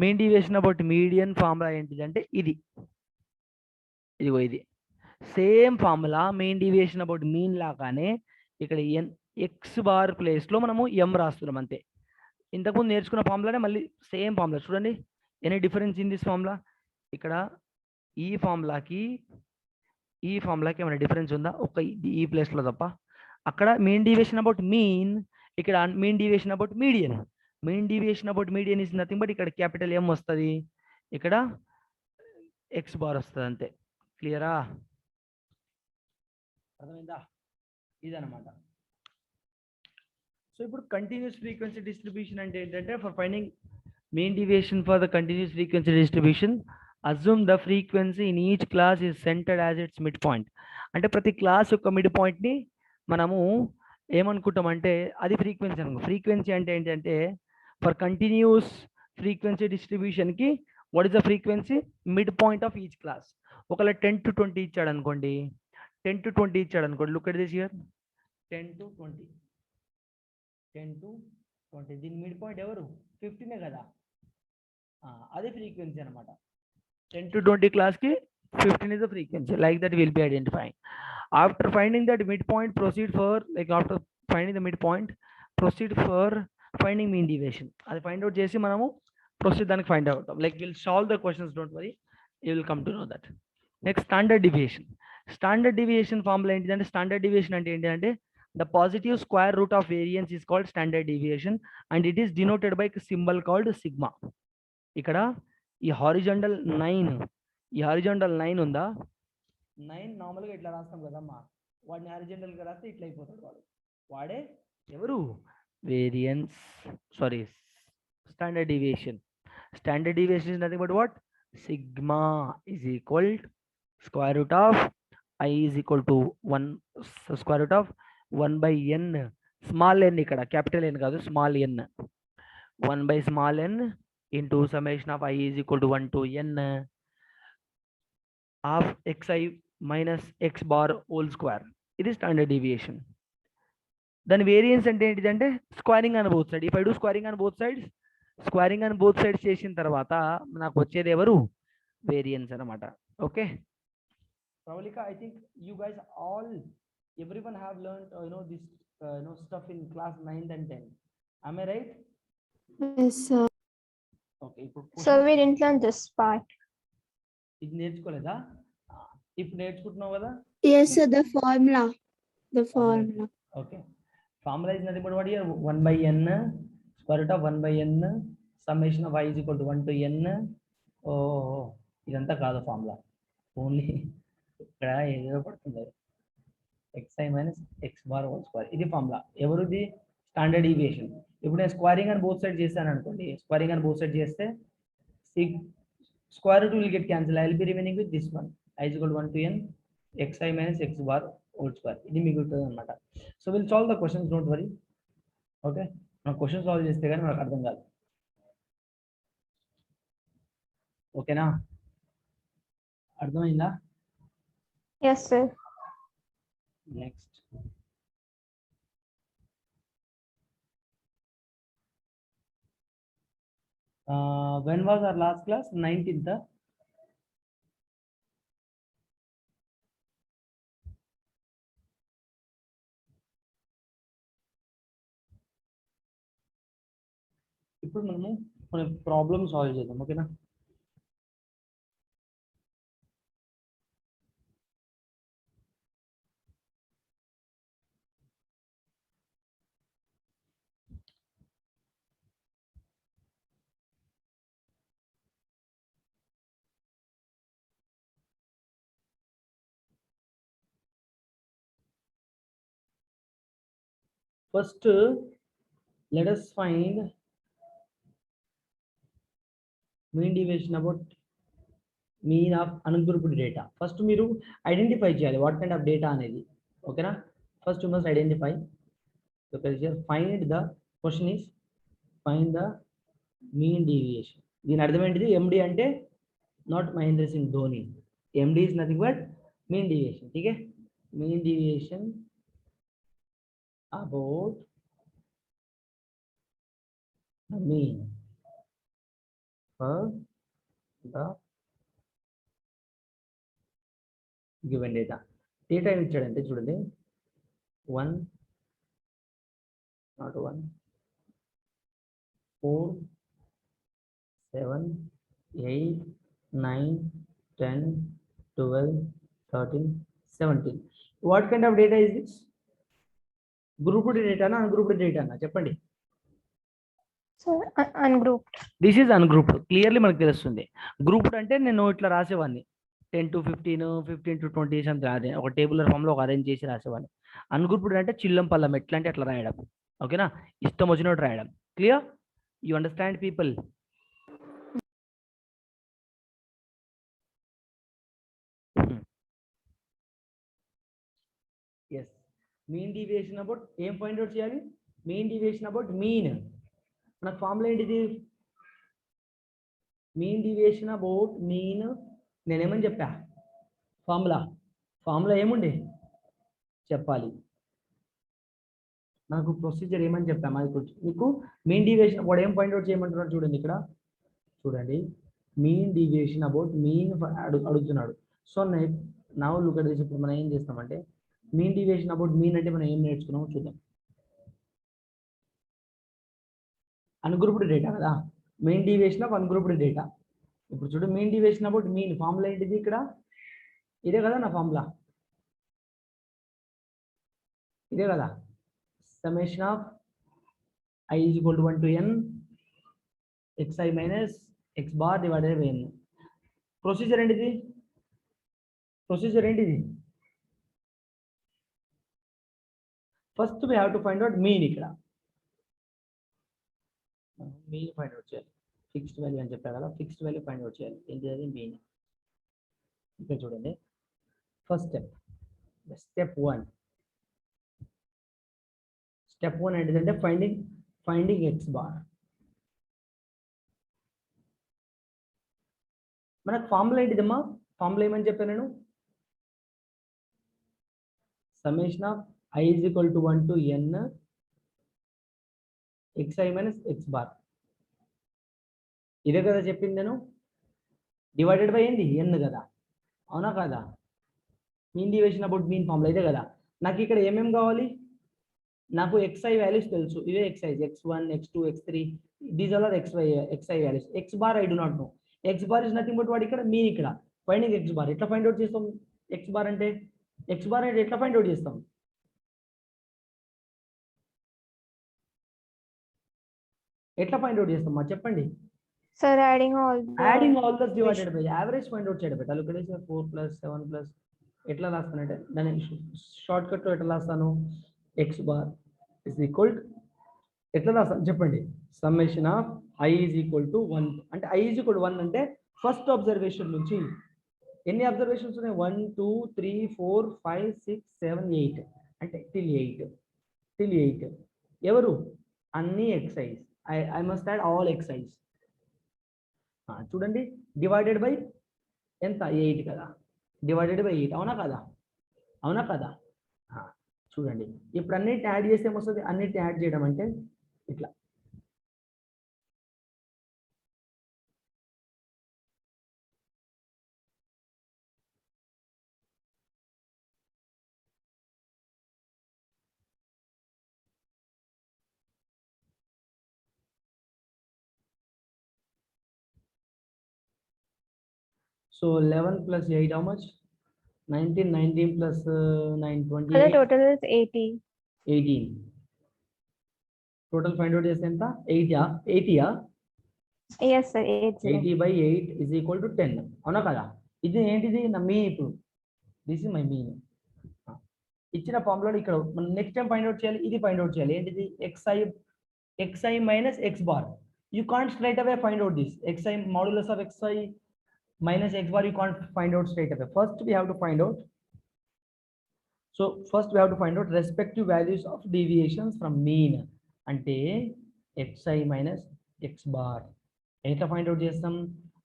Mean deviation about median formula ఏంటిది అంటే ఇది, ఇదిగో ఇది same formula. Mean deviation about mean లాగానే ఇక్కడ ఎక్స్ బార్ ప్లేస్లో మనము ఎం రాస్తున్నాం అంతే. ఇంతకుముందు నేర్చుకున్న ఫార్ములానే మళ్ళీ సేమ్ ఫార్ములా. చూడండి, any difference in this formula? ఇక్కడ ఈ ఫార్ములాకి ఏమైనా డిఫరెన్స్ ఉందా? ఒక ఈ ప్లేస్లో తప్ప. అక్కడ మీన్ డీవియేషన్ అబౌట్ మీన్, ఇక్కడ mean deviation about median. Mean deviation about median is nothing but ఇక్కడ క్యాపిటల్ ఎం వస్తుంది, ఇక్కడ ఎక్స్ బార్ వస్తుంది అంతే. క్లియరా? అర్థమైందా? ఇదన్నమాట. సో ఇప్పుడు కంటిన్యూస్ ఫ్రీక్వెన్సీ డిస్ట్రిబ్యూషన్ అంటే ఏంటంటే, for finding mean deviation for the continuous frequency distribution assume the frequency in each class is centred as it's mid point. అంటే ప్రతి క్లాస్ యొక్క మిడ్ పాయింట్ని మనము ఏమనుకుంటామంటే అది ఫ్రీక్వెన్సీ అనుకో. ఫ్రీక్వెన్సీ అంటే ఏంటంటే, ఫర్ కంటిన్యూస్ ఫ్రీక్వెన్సీ డిస్ట్రిబ్యూషన్కి what is the frequency? Mid point of each class. ఒకవేళ 10 to 20 ఇచ్చాడు అనుకోండి, 10 to 20 ఇచ్చాడు అనుకోండి, look at this here, 10 to 20, 10 to 20, దీని మిడ్ పాయింట్ ఎవరు? 15 కదా. అదే ఫ్రీక్వెన్సీ అనమాట. 10 to 20 క్లాస్కి 15 is the frequency. Like that we'll be identifying. After finding that midpoint, proceed for, like after finding the midpoint, proceed for finding mean deviation. అది find out చేసి మనము proceed దానికి find out. Like we'll solve the questions, don't worry, you will come to know that. Next, standard deviation. Standard deviation formula ఏంటిదంటే, standard deviation అంటే ఏంటంటే the positive square root of variance is called standard deviation and it is denoted by a symbol called sigma. ఇక్కడ ఈ horizontal 9 ఉందా, 9 నార్మల్గా ఇట్లా రాస్తాం కదమ్మా, వాడిని హారిజాంటల్గా రాస్తే ఇట్లా అయిపోతాడు వాడే ఎవరు? Variance, sorry, standard deviation. Standard deviation is nothing but what? Sigma is equal square root of I is equal to 1 square root of 1/n, small n, ఇక్కడ క్యాపిటల్ n కాదు, small n, 1/n into summation of I is equal to 1 to n of xi minus x bar whole square. ఇది standard deviation. దాని variance అంటే ఏంటిదంటే squaring on both side. If I do squaring on both sides చేసిన తర్వాత నాకు వచ్చేది ఎవరు? Variance అనమాట. Okay Pravalika, I think you guys everyone have learned this stuff in class 9th and 10th. Am I right? Yes, sir. Okay. So we didn't learn this part. ఇది నేర్చుకోలేదా? ఇప్పుడు నేర్చుకుంటున్నావు కదా? Yes, sir. The formula. Okay. Formula is nothing but what here? 1/n square root of 1/n summation of I is equal to 1 to n. ఇదంతా కాదు formula, only ఇక్కడ ఏదో పడుతుంది, xi minus X bar whole square. ఇది formula. ఎవరిది? Standard deviation. ఇప్పుడు నేను squaring అని బోత్ సైడ్ చేస్తాను అనుకోండి, స్క్వేరింగ్ అని బోత్ సైడ్ చేస్తే square root will get cancel. I will be remaining with this one, I is equal to 1 to n xi minus x bar whole square. ఇది మిగులుతుంది అనమాట. So will solve the questions, don't worry. Okay, మనం question solve చేస్తే కానీ మనకు అర్థం కాదు. ఓకేనా? అర్థమైందా? Yes, sir. Next. When was our last class? 19th. ఇప్పుడు మనము ప్రాబ్లమ్ సాల్వ్ చేద్దాం. ఓకేనా? First, let us find mean deviation about mean of ungrouped data. First మీరు ఐడెంటిఫై చేయాలి వాట్ కైండ్ ఆఫ్ డేటా అనేది. ఓకేనా? First you must identify. Find the question is find the mean deviation. దీని అర్థం ఏంటిది? MD అంటే not Mahendra Singh Dhoni. MD is nothing but mean deviation. ठीक है? Mean deviation about the mean for the given data. Data ఏమి ఇచ్చాడంటే చూడండి, 1 not 1 4 7 8 9 10 12 13 17. What kind of data is this? Grouped data na ungrouped data na చెప్పండి. So ungrouped. This is ungrouped. Clearly మనకు తెలుస్తుంది. Grouped అంటే నేను ఇట్లా రాసేవాడిని 10 to 15 15 to 20 సంథింగ్, అదే ఒక టేబులర్ ఫామ్ లో ఒక అరేంజ్ చేసి రాసేవాడిని. అన్గ్రూప్డ్ అంటే చిల్లం పల్లం, ఎట్లా అంటే అట్లా రాయడం. ఓకేనా? ఇష్టం వచ్చినట్టు రాయడం. Clear? You understand people? Yes. Mean deviation about ఏం పాయింట్ అవుట్ చేయాలి? Mean deviation about mean. మన ఫార్ములా ఏంటిది? Mean deviation about mean. నేనేమని చెప్పా? ఫార్ములా ఏముంది చెప్పాలి. నాకు ప్రొసీజర్ ఏమని చెప్పా? మీకు మీన్ డీవియేషన్ అబౌట్ ఏం పాయింట్ అవుట్ చేయమంటున్నాడు చూడండి. ఇక్కడ చూడండి, మీన్ డీవియేషన్ అబౌట్ మీన్ అడుగుతున్నాడు. సో నా లుక్ అట్ దిస్. ఇప్పుడు మనం ఏం చేస్తామంటే మీన్ డీవియేషన్ అబౌట్ మీన్ అంటే మనం ఏం నేర్చుకున్నామో చూద్దాం. అన్గ్రూప్డ్ డేటా కదా, mean deviation of ungrouped data. ఇప్పుడు చూడు, mean deviation about mean formula ఏంటిది? ఇక్కడ ఇదే కదా నా ఫార్ములా, ఇదే కదా. Summation of i is equal to 1 to n xi minus x bar divided by n. Procedure ఏంటిది? First we have to find out mean. ఇక్కడ మీన్ ఫైండ్ అవుట్ చేయాలి. ఫిక్స్డ్ వాల్యూ అని చెప్పా కదా, ఫిక్స్డ్ వాల్యూ ఫైండ్ అవుట్ చేయాలి. ఏంటిది? Mean. ఇక్కడ చూడండి, ఫస్ట్ స్టెప్ 1 ఏంటిదంటే ఫైండింగ్ ఎక్స్ బార్. మనకు ఫార్ములా ఏంటిదమ్మా? ఫార్ములా ఏమని చెప్పాను నేను? Summation of i is equal to 1 to n xi minus x bar. ఇదే కదా చెప్పింది నేను. డివైడెడ్ బై ఏంది? n కదా, అవునా కదా? Mean deviation about mean formula ఇదే కదా. నాకు ఇక్కడ ఏమేమి కావాలి? నాకు xi వాల్యూస్ తెలుసు. ఇవే xi, x1 x2 x3, these are xi values. x bar I do not know. x bar is nothing but వాడు ఇక్కడ మీన్. ఇక్కడ ఫైండింగ్ x bar ఎట్లా ఫైండ్ అవుట్ చేస్తాం? x bar అంటే ఎట్లా ఫైండ్ అవుట్ చేస్తాం? మా చెప్పండి. So adding all the divided by average find out చేయడం. పెట్టాలి. ఇక్కడ 4 plus 7 plus ఎట్లా రాస్తానంటే దాని షార్ట్ కట్ లో ఎట్లా రాస్తాను? x bar is equal to ఎట్లా రాస్తాను చెప్పండి? Summation of i is equal to 1. అంటే i is equal to 1 అంటే ఫస్ట్ అబ్జర్వేషన్ నుంచి ఎన్ని అబ్జర్వేషన్స్ ఉన్నాయి? 1 2 3 4 5 6 7 8 అంటే till 8. ఎవరు? అన్ని xi's. I must add all xi's. చూడండి, డివైడెడ్ బై ఎంత? 8 కదా, డివైడెడ్ బై 8. అవునా కదా? చూడండి, ఇప్పుడు అన్నిటిని యాడ్ చేస్తే ఏమొస్తుంది? అన్నిటిని యాడ్ చేయడం అంటే ఇట్లా. So 11 plus 8, how much? 19. 19 plus 9, 28. the total is 80. 18. Total find out చేస్తే ఎంత? 80. Yes sir, 80. 80 by 8 is equal to 10. అవునా కదా? ఇది ఏంటిది? నా మీన్. ఇప్పుడు దిస్ ఇస్ మై మీన్. ఇచ్చిన ఫార్ములా ఇక్కడ మనం నెక్స్ట్ టైం ఫైండ్ అవుట్ చేయాలి, ఇది ఫైండ్ అవుట్ చేయాలి. ఏంటిది xi minus x bar. You can't straight away find out this xi modulus of xi minus x bar. You can't find out straight away. First we have to find out. So first we have to find out respective values of deviations from mean. అంటే xi minus x bar. ఎట్లా find out చేస్తాం?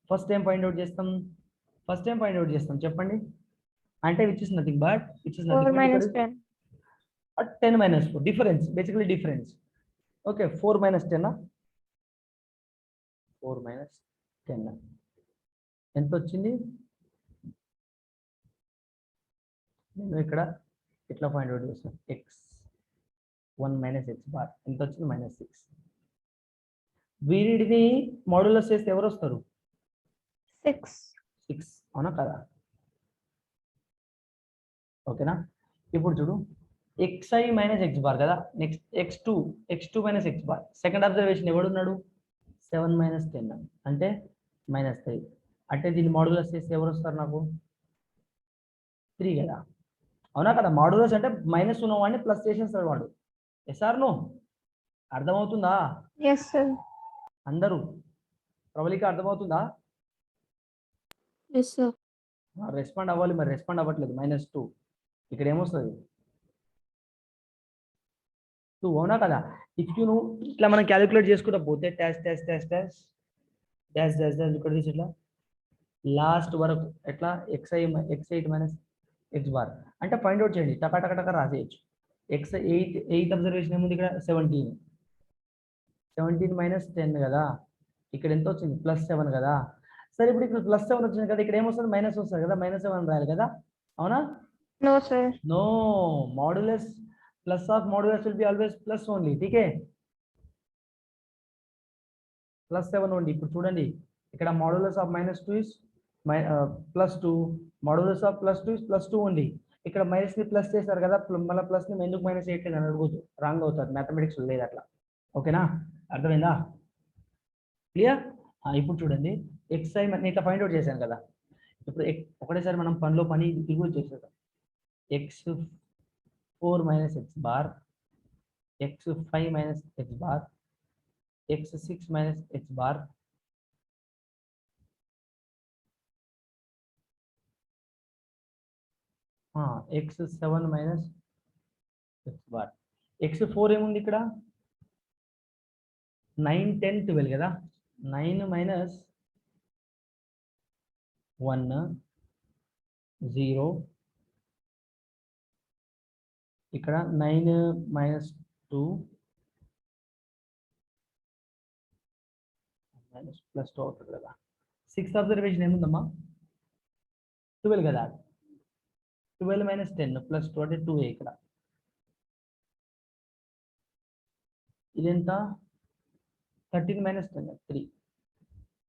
First time find out చేస్తాం. చెప్పండి. అంటే which is nothing but 4 minus 10. 10 minus 4 difference, basically difference. Okay, 4 minus 10 4 minus 10 ఎంత వచ్చింది? నేను ఇక్కడ ఎట్లా ఫైండ్ అవుట్ చేస్తాను? x1 minus x bar ఎంత వచ్చింది? -6. వీరిని మాడ్యులస్ చేస్తే ఎవరు వస్తారు? 6. అవునా కదా? ఓకేనా? ఇప్పుడు చూడు xi minus x bar కదా, next x2 minus x bar. Second observation ఎవడున్నాడు? 7 minus 10 అంటే -3. అంటే దీన్ని మాడ్యులస్ చేస్తే ఎవరు వస్తారు నాకు? 3 కదా, అవునా కదా? మాడ్యులస్ అంటే మైనస్ ఉన్నవాడిని ప్లస్ చేసేస్తాడు వాడు. Yes or no? అర్థమవుతుందా Yes, sir. అందరూ? ప్రబలిక అర్థమవుతుందా? Yes, sir. రెస్పాండ్ అవ్వాలి, మరి రెస్పాండ్ అవ్వట్లేదు. -2 ఇక్కడ ఏమొస్తుంది? 2, అవునా కదా? ఇఫ్ యూ నువ్వు ఇట్లా మనం క్యాలిక్యులేట్ చేసుకుంటా పోతే ఇక్కడ తీసి ఇట్లా లాస్ట్ వరకు ఎట్లా x8 minus x bar అంటే ఫైండ్ అవుట్ చేయండి. టక రాసేయచ్చు. x8 అబ్జర్వేషన్ ఏముంది ఇక్కడ? 17 minus 10 కదా, ఇక్కడ ఎంత వచ్చింది? +7 కదా. సరే ఇప్పుడు ఇక్కడ +7 వచ్చింది కదా, ఇక్కడ ఏమొస్తుంది? మైనస్ వస్తుంది కదా, -7 రాయాలి కదా, అవునా? No, sir. No, modulus plus of modulus will be always plus only. ठीक है, +7 only. ఇప్పుడు చూడండి ఇక్కడ modulus of -2 is +2, modulus of +2 is +2 only. ఇక్కడ మైనస్ ని ప్లస్ చేశారు కదా, మళ్ళీ ప్లస్ ని ఎందుకు మైనస్ చేయట్లేదు అని అడుగుతూ రాంగ్ అవుతారు. మ్యాథమెటిక్స్ లేదు అట్లా. ఓకేనా? అర్థమైందా? క్లియర్? ఇప్పుడు చూడండి xi నేను ఇట్లా ఫైండ్ అవుట్ చేశాను కదా, ఇప్పుడు ఒకటేసారి మనం పనిలో పని దిగువ చేసేద్దాం. x4 minus x bar, x5 minus x bar, x6 minus x bar, x7 minus x bar. x4 ఏముంది ఇక్కడ? 9, 10, 12 కదా. 9 minus 1 0, ఇక్కడ 9 minus 2 minus +2 అవుతుంది కదా. 6th అబ్జర్వేషన్ ఏముందమ్మా? 12 కదా. 12 minus 10 +2 అంటే 2a. ఇక్కడ ఇదెంత? 13 minus 10 3.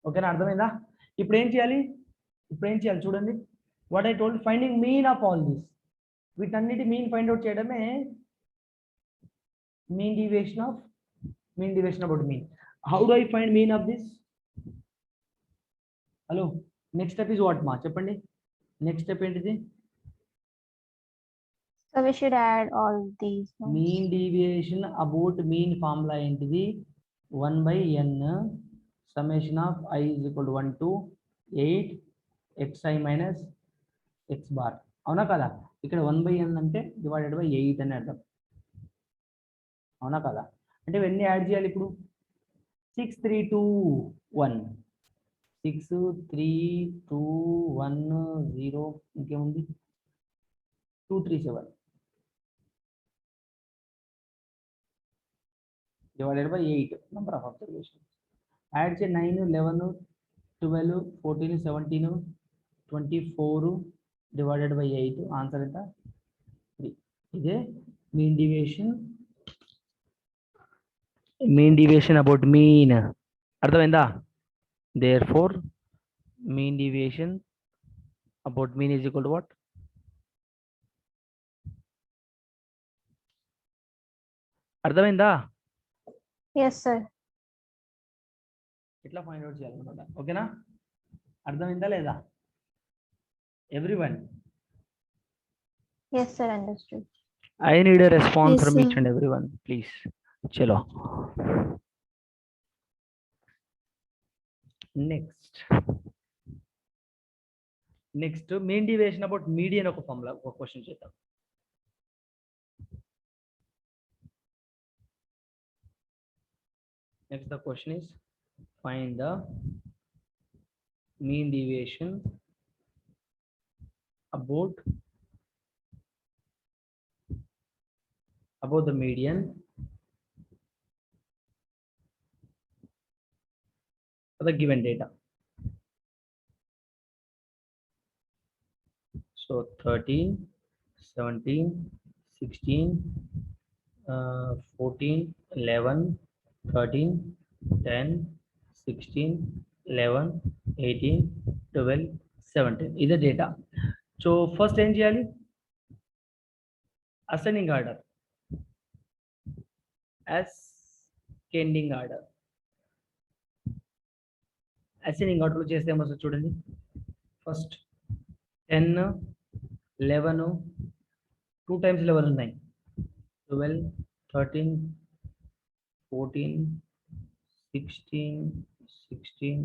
ఓకేనా? అర్థమైందా? ఇప్పుడు ఏం చేయాలి చూడండి. What I told, finding mean of all this. వీటన్నిటి మీన్ ఫైండ్ అవుట్ చేయడమే mean deviation about mean. How do I find mean of this? Hello, next step is what మా? చెప్పండి, నెక్స్ట్ స్టెప్ ఏంటిది? So we should add all these ones. Mean deviation about mean formula ఏంటిది? 1/n summation of I is equal to 1 to 8 xi minus x bar. అవునా కదా? ఇక్కడ 1/n అంటే divided by 8 అని అర్థం. అవునా కదా? అంటే ఇవన్నీ యాడ్ చేయాలి ఇప్పుడు. 6, 3, 2, 1. 6, 3, 2, 1, 0. ఇంకేముంది? 2, 3, 7 divided by 8 number of observations. Add say 9, 11, 12, 14, 17, 24 divided by 8. Answer is 3. ఇదే mean deviation about mean. అర్థమైందా? Therefore mean deviation about mean is equal to what? అర్థమైందా? Yes, sir. ఇట్లా ఫైండ్ అవుట్ చేయాలన్నమాట. ఓకేనా? అర్థమైందా లేదా everyone? Yes, sir. Understood. I need a response Yes, from each sir. and everyone, please. Chalo. Next, mean deviation about median ఒక formula ఒక question చేద్దాం. Next, the question is find the mean deviation about the median for the given data. So 13, 17, 16, 14, 11, 13, 10, 16, 11, 18, 12, 17. Is the data. So first ఏం చేయాలి? Ascending order. Ascending order. Ascending order లో చేస్తే ఏమొస్తుంది చూడండి. First 10, 11, 2 times 11 is 9, 12, 13, 14, 16, 16,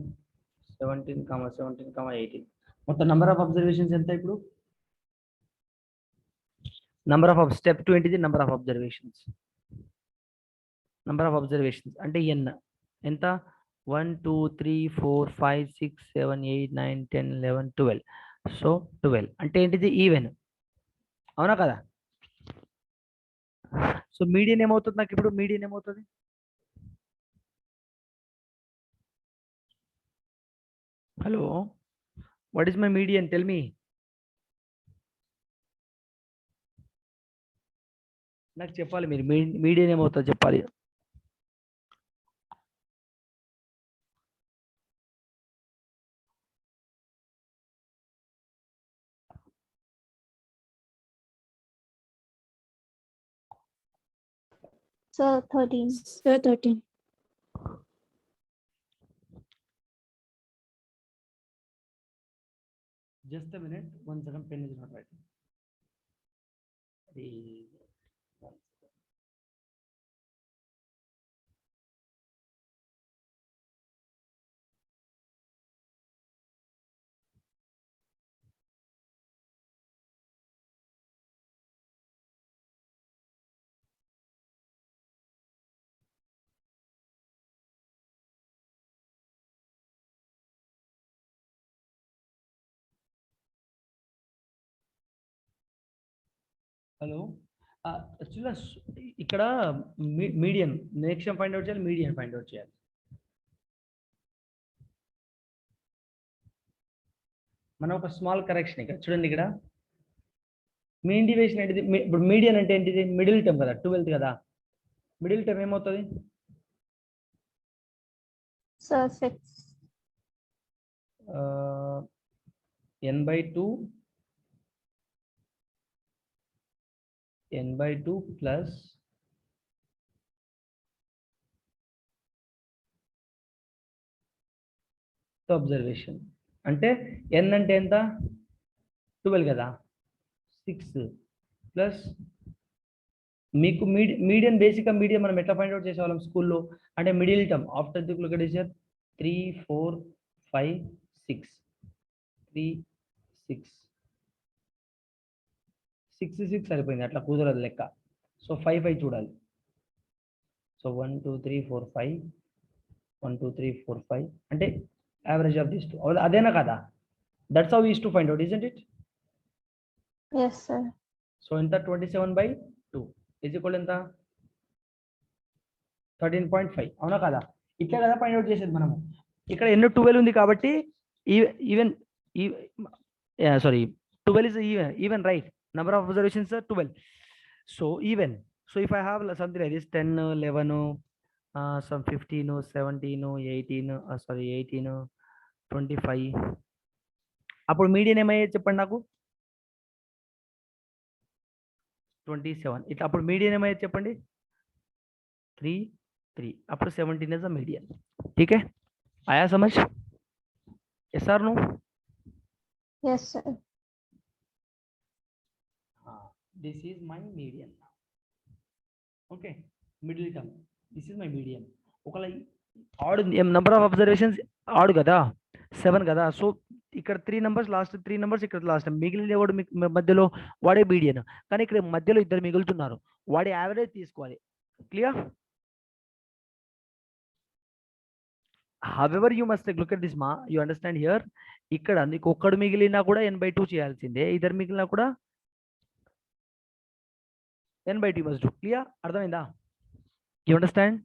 17, 17, 18. మొత్తం number of observations ఎంత ఇప్పుడు? Number of step 2 ఏంటిది? Number of observations. Number of observations అంటే n ఎంత? 1, 2, 3, 4, 5, 6, 7, 8, 9, 10, 11, 12. సో 12 అంటే ఏంటిది? ఈవెన్. అవునా కదా? సో మీడియన్ ఏమవుతుంది నాకు ఇప్పుడు? మీడియన్ ఏమవుతుంది? Hello, what is my median? Tell me. నాకు చెప్పాలి మీరు. మీడియన్ ఏమవుతుందో చెప్పాలి. So 13. Sir, 13. Just a minute. One second. Pen is not writing. Hello, యాక్చువల్గా ఇక్కడ మీడియన్ నెక్స్ట్ ఫైండ్ అవుట్ చేయాలి, మీడియన్ ఫైండ్ అవుట్ చేయాలి. మనం ఒక స్మాల్ కరెక్షన్ ఇక్కడ చూడండి. ఇక్కడ మీన్ డివియేషన్ ఏంటిది? ఇప్పుడు మీడియన్ అంటే ఏంటిది? మిడిల్ టర్మ్ కదా, 12th కదా. మిడిల్ టర్మ్ ఏమవుతుంది? So 6. n/2 n/2 plus observation అంటే n అంటే ఎంత? 12 కదా. 6 ప్లస్ మీకు మీడియన్ బేసిక్గా మీడియన్ మనం ఎట్లా ఫైండ్ అవుట్ చేసేవాళ్ళం స్కూల్లో అంటే మిడిల్ టర్మ్ ఆఫ్టర్ ది క్లోకేషన్ 3, 4, 5, 6 3, 6 6 6 సరిపోయింది. అట్లా కుదరదు లెక్క. సో 5 5 చూడాలి. సో 1 2 3 4 5 1 2 3 4 5 అంటే యావరేజ్ ఆఫ్ దిస్ 2. అదేనా కదా? That's how we use to find out, isn't it? Yes, sir. So ఎంత? 27/2 ఈజ్ ఈక్వల్ ఎంత? 13.5. అవునా కదా? ఇట్లా కదా ఫైండ్ అవుట్ చేసేది మనము. ఇక్కడ ఎన్నో 12 ఉంది కాబట్టి even sorry 12 is even right. Number of observations are 12. So even. So if I have something like this 10, 11, some 15, 17, 18, 18, 25. అప్పుడు మీడియన్ ఏమయ్యేది చెప్పండి నాకు? 27. ఇట్లా అప్పుడు మీడియన్ ఏమయ్యేది చెప్పండి? 3 3. అప్పుడు 17 is the median. ठीक है? आया समझ? Yes or no? Yes, sir. this is my median. Okay, middle term, this is my median. ఒకవేళ ఆడ్ నెంబర్ ఆఫ్ అబ్జర్వేషన్స్ ఆడు కదా 7 కదా, సో ఇక్కడ 3 నెంబర్స్ లాస్ట్, 3 నెంబర్స్ ఇక్కడ లాస్ట్, మిగిలిన కూడా మధ్యలో వాడే మీడియన్, కానీ ఇక్కడ మధ్యలో ఇద్దరు మిగులుతున్నారు, వాడి యావరేజ్ తీసుకోవాలి. Clear? however you must look at this ma, you understand here, ఇక్కడ నీకు ఒక్కడు మిగిలినా కూడా n/2 చేయాల్సిందే, ఇద్దరు మిగిలినా కూడా n/2 must do. క్లియర్? అర్థమైందా? you understand?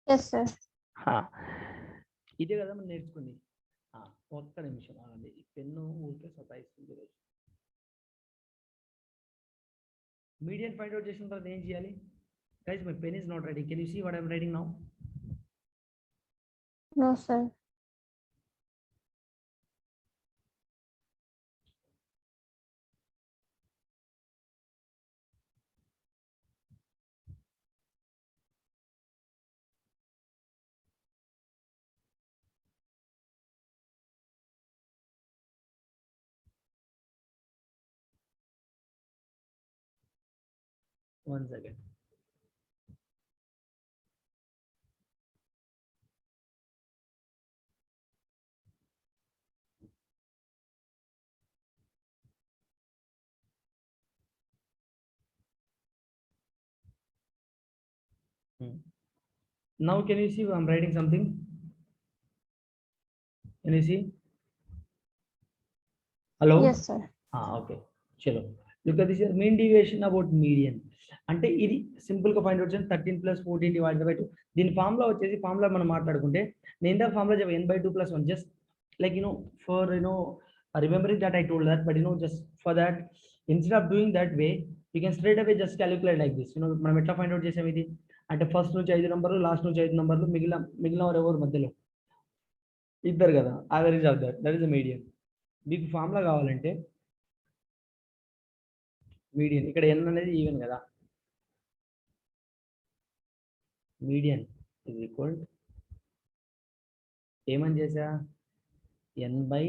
Yes, sir. ఇదే కదా మనం నేర్చుకుంది. ఒక్క నిమిషం ఆగండి, ఈ పెన్ను ఊరికే సతాయిస్తుంది. మీడియన్ ఫైండ్ అవుట్ చేసిన తర్వాత ఏం చేయాలి? Guys my pen is not writing, can you see what I am writing now? No, sir. One second. Now can you see I'm writing something? Can you see? Hello? Yes, sir. Okay. Chalo. Look at this here, mean deviation about median. అంటే ఇది simple గా find out చేయండి. 13 + 14 divided by 2. దీని formula వచ్చేసి, formula మనం మాట్లాడుకుంటే నేను ఇందా ఫార్ములా చెప్పా n/2 + 1, just like for remembering that I told that, but just for that instead of doing that way you can straight away just calculate like this. మనం ఎట్లా find out చేసాం ఇది అంటే, ఫస్ట్ నుంచి 5 నంబర్లు, లాస్ట్ నుంచి 5 నంబర్లు, మిగిలిన వారు ఎవరు మధ్యలో ఇద్దరు కదా, average of that is the median. మీకు ఫార్ములా కావాలంటే మీడియన్, ఇక్కడ n అనేది ఈవెన్ కదా, మీడియన్ ఇజ్ ఈక్వల్ ఏమని చేసా, n/2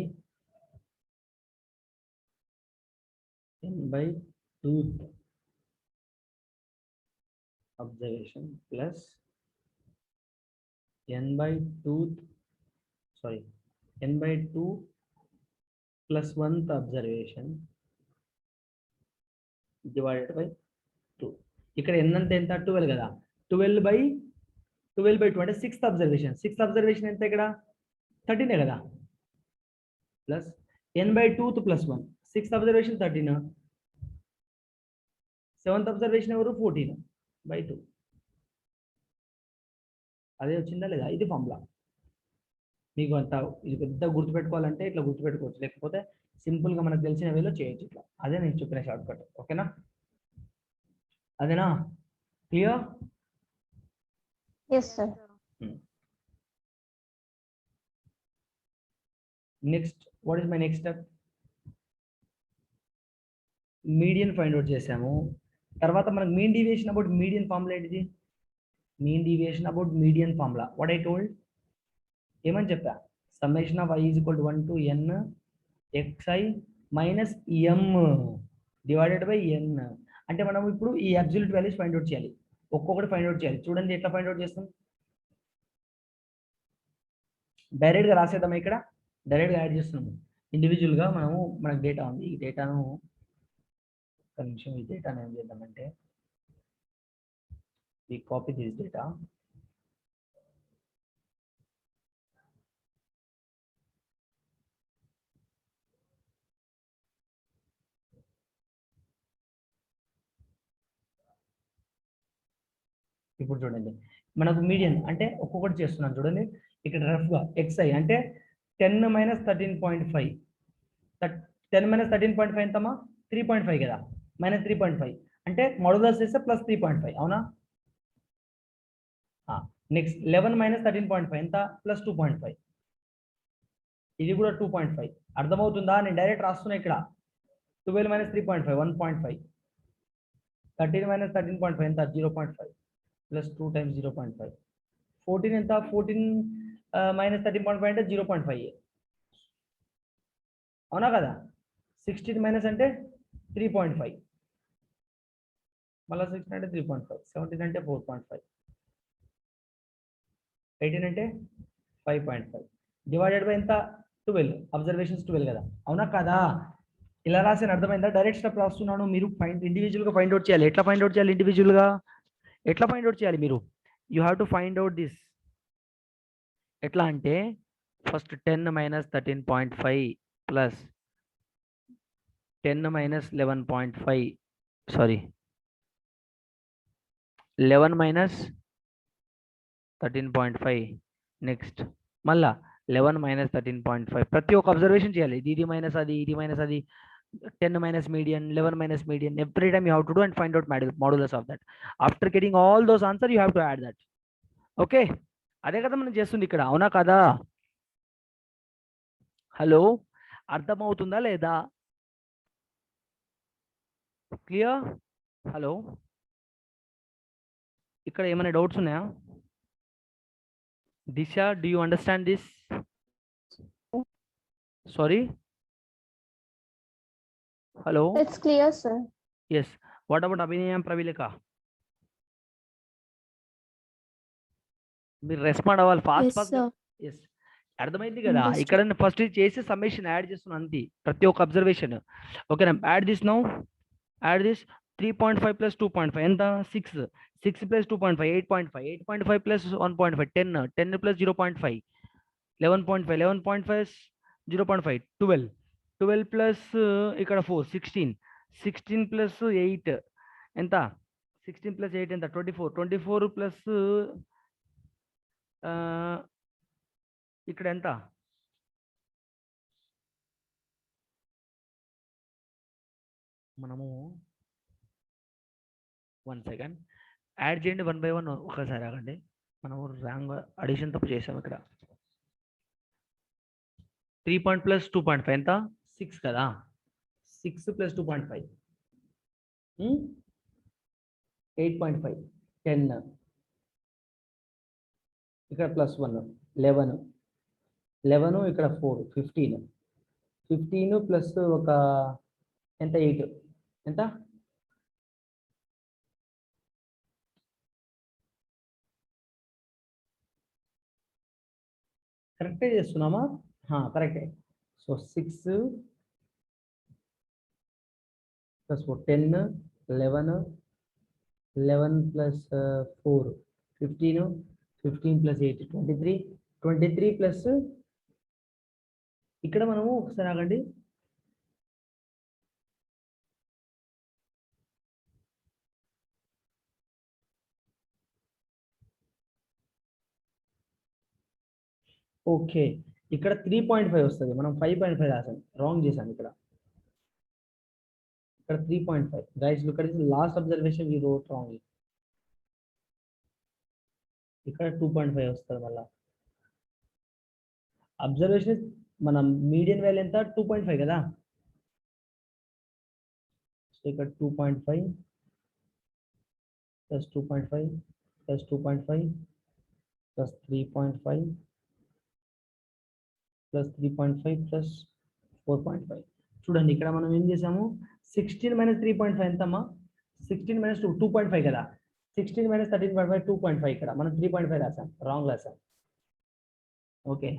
observation plus n/2 plus 1th observation divided by 2. ఇక్కడ n అంటే ఎంత, 12 కదా, 12/2 అంటే 6th observation. 6th observation ఎంత ఇక్కడ 13 కదా, plus n/2 plus 1, 6th observation 13, 7th observation ఎవరు 14/2. అదే వచ్చిందా లేదా? ఇది ఫార్ములా. మీకు అంత ఇది పెద్ద గుర్తుపెట్టుకోవాలంటే ఇట్లా గుర్తుపెట్టుకోవచ్చు, లేకపోతే సింపుల్ గా మనకు తెలిసిన వేలో చేయొచ్చు ఇట్లా. అదే నేను చెప్పిన షార్ట్ కట్. ఓకేనా? అదేనా? Clear? Yes, sir. Next, what is my next step? Median find out చేసాము. తర్వాత మనకు mean deviation about median formula ఏంటిది? Mean deviation about median formula what I told, ఏమని చెప్పా? Summation of i = 1 to n xi minus m divided by n. అంటే మనం ఇప్పుడు ఈ అబ్సల్యూట్ వాల్యూస్ ఫైండ్ అవుట్ చేయాలి, ఒక్కొక్కటి ఫైండ్ అవుట్ చేయాలి. చూడండి ఎట్లా ఫైండ్ అవుట్ చేస్తాం. డైరెక్ట్ గా రాసేద్దాం, ఇక్కడ డైరెక్ట్ గా యాడ్ చేస్తున్నాము. ఇండివిజువల్ గా మనకు డేటా ఉంది, ఈ డేటాను ఒక నిమిషం, ఈ డేటాను ఏం చేద్దామంటే we copy this data, ఇప్పుడు చూడండి మనకు మీడియన్ అంటే ఒక్కొక్కటి చేస్తున్నాను చూడండి. ఇక్కడ రఫ్ గా xi అంటే 10 - 13.5, 10 - 13.5 ఎంతమా 3.5 కదా, -3.5 అంటే మోడలస్ చేస్తే +3.5 అవునా? నెక్స్ట్ 11 - 13.5 ఎంత, +2.5, ఇది కూడా 2.5. అర్థమవుతుందా? నేను డైరెక్ట్ రాస్తున్నా ఇక్కడ. 12 - 3.5 1.5, 13 - 13.5 ఎంత 0.5 plus 2 times 0.5, 14 ఎంత 14 - 13.5 అంటే 0.5 అవునా కదా? 16 మైనస్ అంటే 3.5, మళ్ళీ 16 అంటే 3.5, 17 అంటే 4.5, 18 అంటే 5.5 డివైడెడ్ బై ఎంత 12, అబ్జర్వేషన్స్ 12 కదా, అవునా కదా? ఇలా రాసిన అర్థమైందా? డైరెక్ట్ స్టెప్ రాస్తున్నాను, మీరు ఇండివిజువల్గా ఫైండ్ అవుట్ చేయాలి. ఎట్లా ఫైండ్ అవుట్ చేయాలి ఇండివిజువల్గా? ఎట్లా ఫైండ్ అవుట్ చేయాలి మీరు? You have to find out this. ఎట్లా అంటే first 10 minus 13.5 plus 10 minus 11.5, sorry 11 minus 13.5, next మళ్ళా 11 minus 13.5. ప్రతి ఒక్క అబ్జర్వేషన్ చేయాలి. ఇది మైనస్ అది, ఇది మైనస్ అది, 10 minus median, 11 minus median. Every time you have to do and find out modulus of that. After getting all those answers, you have to add that. Okay? అదే కదా మనం చేస్తుంది ఇక్కడ, అవునా కదా? హలో, అర్థమవుతుందా లేదా? క్లియర్? హలో, ఇక్కడ ఏమైనా డౌట్స్ ఉన్నాయా? దిశ, do you understand this? Sorry? Hello? It's clear, sir. Yes. What about Abhinayam, Pravilika? మీరు రెస్పాండ్ అవ్వాలి ఫాస్ట్ ఫాస్ట్. ఎస్, అర్థమైంది కదా? ఇక్కడ ఫస్ట్ చేసి సమ్మేషన్ యాడ్ చేస్తున్నాను అంతే, ప్రతి ఒక్క అబ్జర్వేషన్. ఓకేనా? Add this now, add this 3.5 plus 2.5 ఎంత? 6. 6 plus 2.5 8.5, 8.5 plus 1.5 10, 10 plus 0.5 11.5, 11.5 0.5 12, 12 plus ఇక్కడ 4 16, 16 plus 8 ఎంత? 16 plus 8 ఎంత? 24, 24 plus ఇక్కడ ఎంత? మనము 1 సెకండ్ యాడ్ చేయండి 1 by 1 ఒకసారి ఆగండి. మనము రాంగ్ అడిషన్ తప్పు చేసాం ఇక్కడ. 3 plus 2.5 ఎంత? 6 కదా? 6 plus 2.5 8.5, 10 ఇక్కడ ప్లస్ 1 11, 11 ఇక్కడ 4 15, 15 ప్లస్ ఒక ఎంత 8 ఎంత? కరెక్టే చేస్తున్నామా? కరెక్టే. So 6 plus 4 10, 11, 11 plus 4 15, 15 plus 8 23, 23 plus ఇక్కడ మనము ఒకసారి ఆగండి. ఓకే, ఇక్కడ 3.5 వస్తుంది, మనం 5.5 రాసాం, రాంగ్ చేసాం ఇక్కడ. ఇక్కడ 3.5. Guys look at this last observation we wrote wrong. ఇక్కడ 2.5 వస్తుంది మళ్ళా. అబ్జర్వేషన్ మనం మీడియన్ వాల్యూ ఎంత? 2.5 కదా? సో ఇక్కడ 2.5 plus 2.5 plus 2.5 plus 3.5 plus 3.5 plus 4.5. చూడండి ఇక్కడ మనం ఏం చేసాము, 16 minus 3.5 ఎంతమ్మా? 16 minus 2.5 కదా? 16 minus 13.5 2.5. ఇక్కడ మనం 3.5 రాసాం, రాంగ్ రాసాం. ఓకే,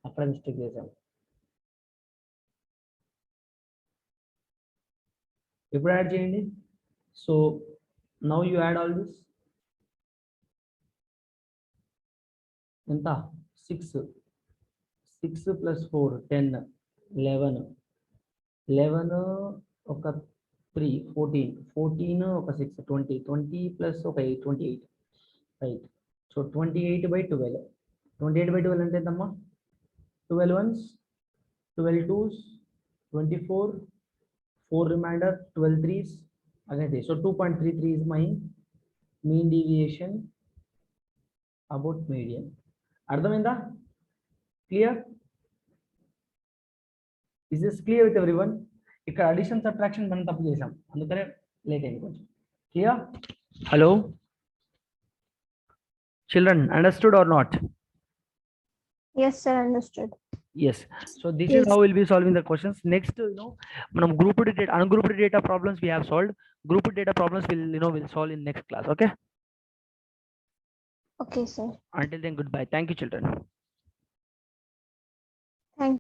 అక్కడ మిస్టేక్ చేసాం. ఇప్పుడు యాడ్ చేయండి. So now you add all this. ఎంత? 6 ప్లస్ 4 10, 11, 11 ఒక 3 14, 14 ఒక 6 20, 20 ప్లస్ ఒక 8 28 రైట్. సో 28 by 12, 28 by 12 అంటే ఎంతమ్మా? 12 ones, 12 twos, 24, 4 remainder, 12 threes again. So 2.33 is my mean deviation about median. అర్థమైందా? Clear? Is this clear with everyone? ఇక్కడ addition subtraction మనం తప్పు చేసాం, అందుకనే లేట్ అయింది కొంచెం. Clear? Hello children, understood or not? Yes, sir, understood. Yes. So this is how we'll be solving the questions. Next, manam grouped data, ungrouped data problems we have solved. Grouped data problems will solve in next class. Okay. Okay, sir. Until then, goodbye. Thank you, children. Thank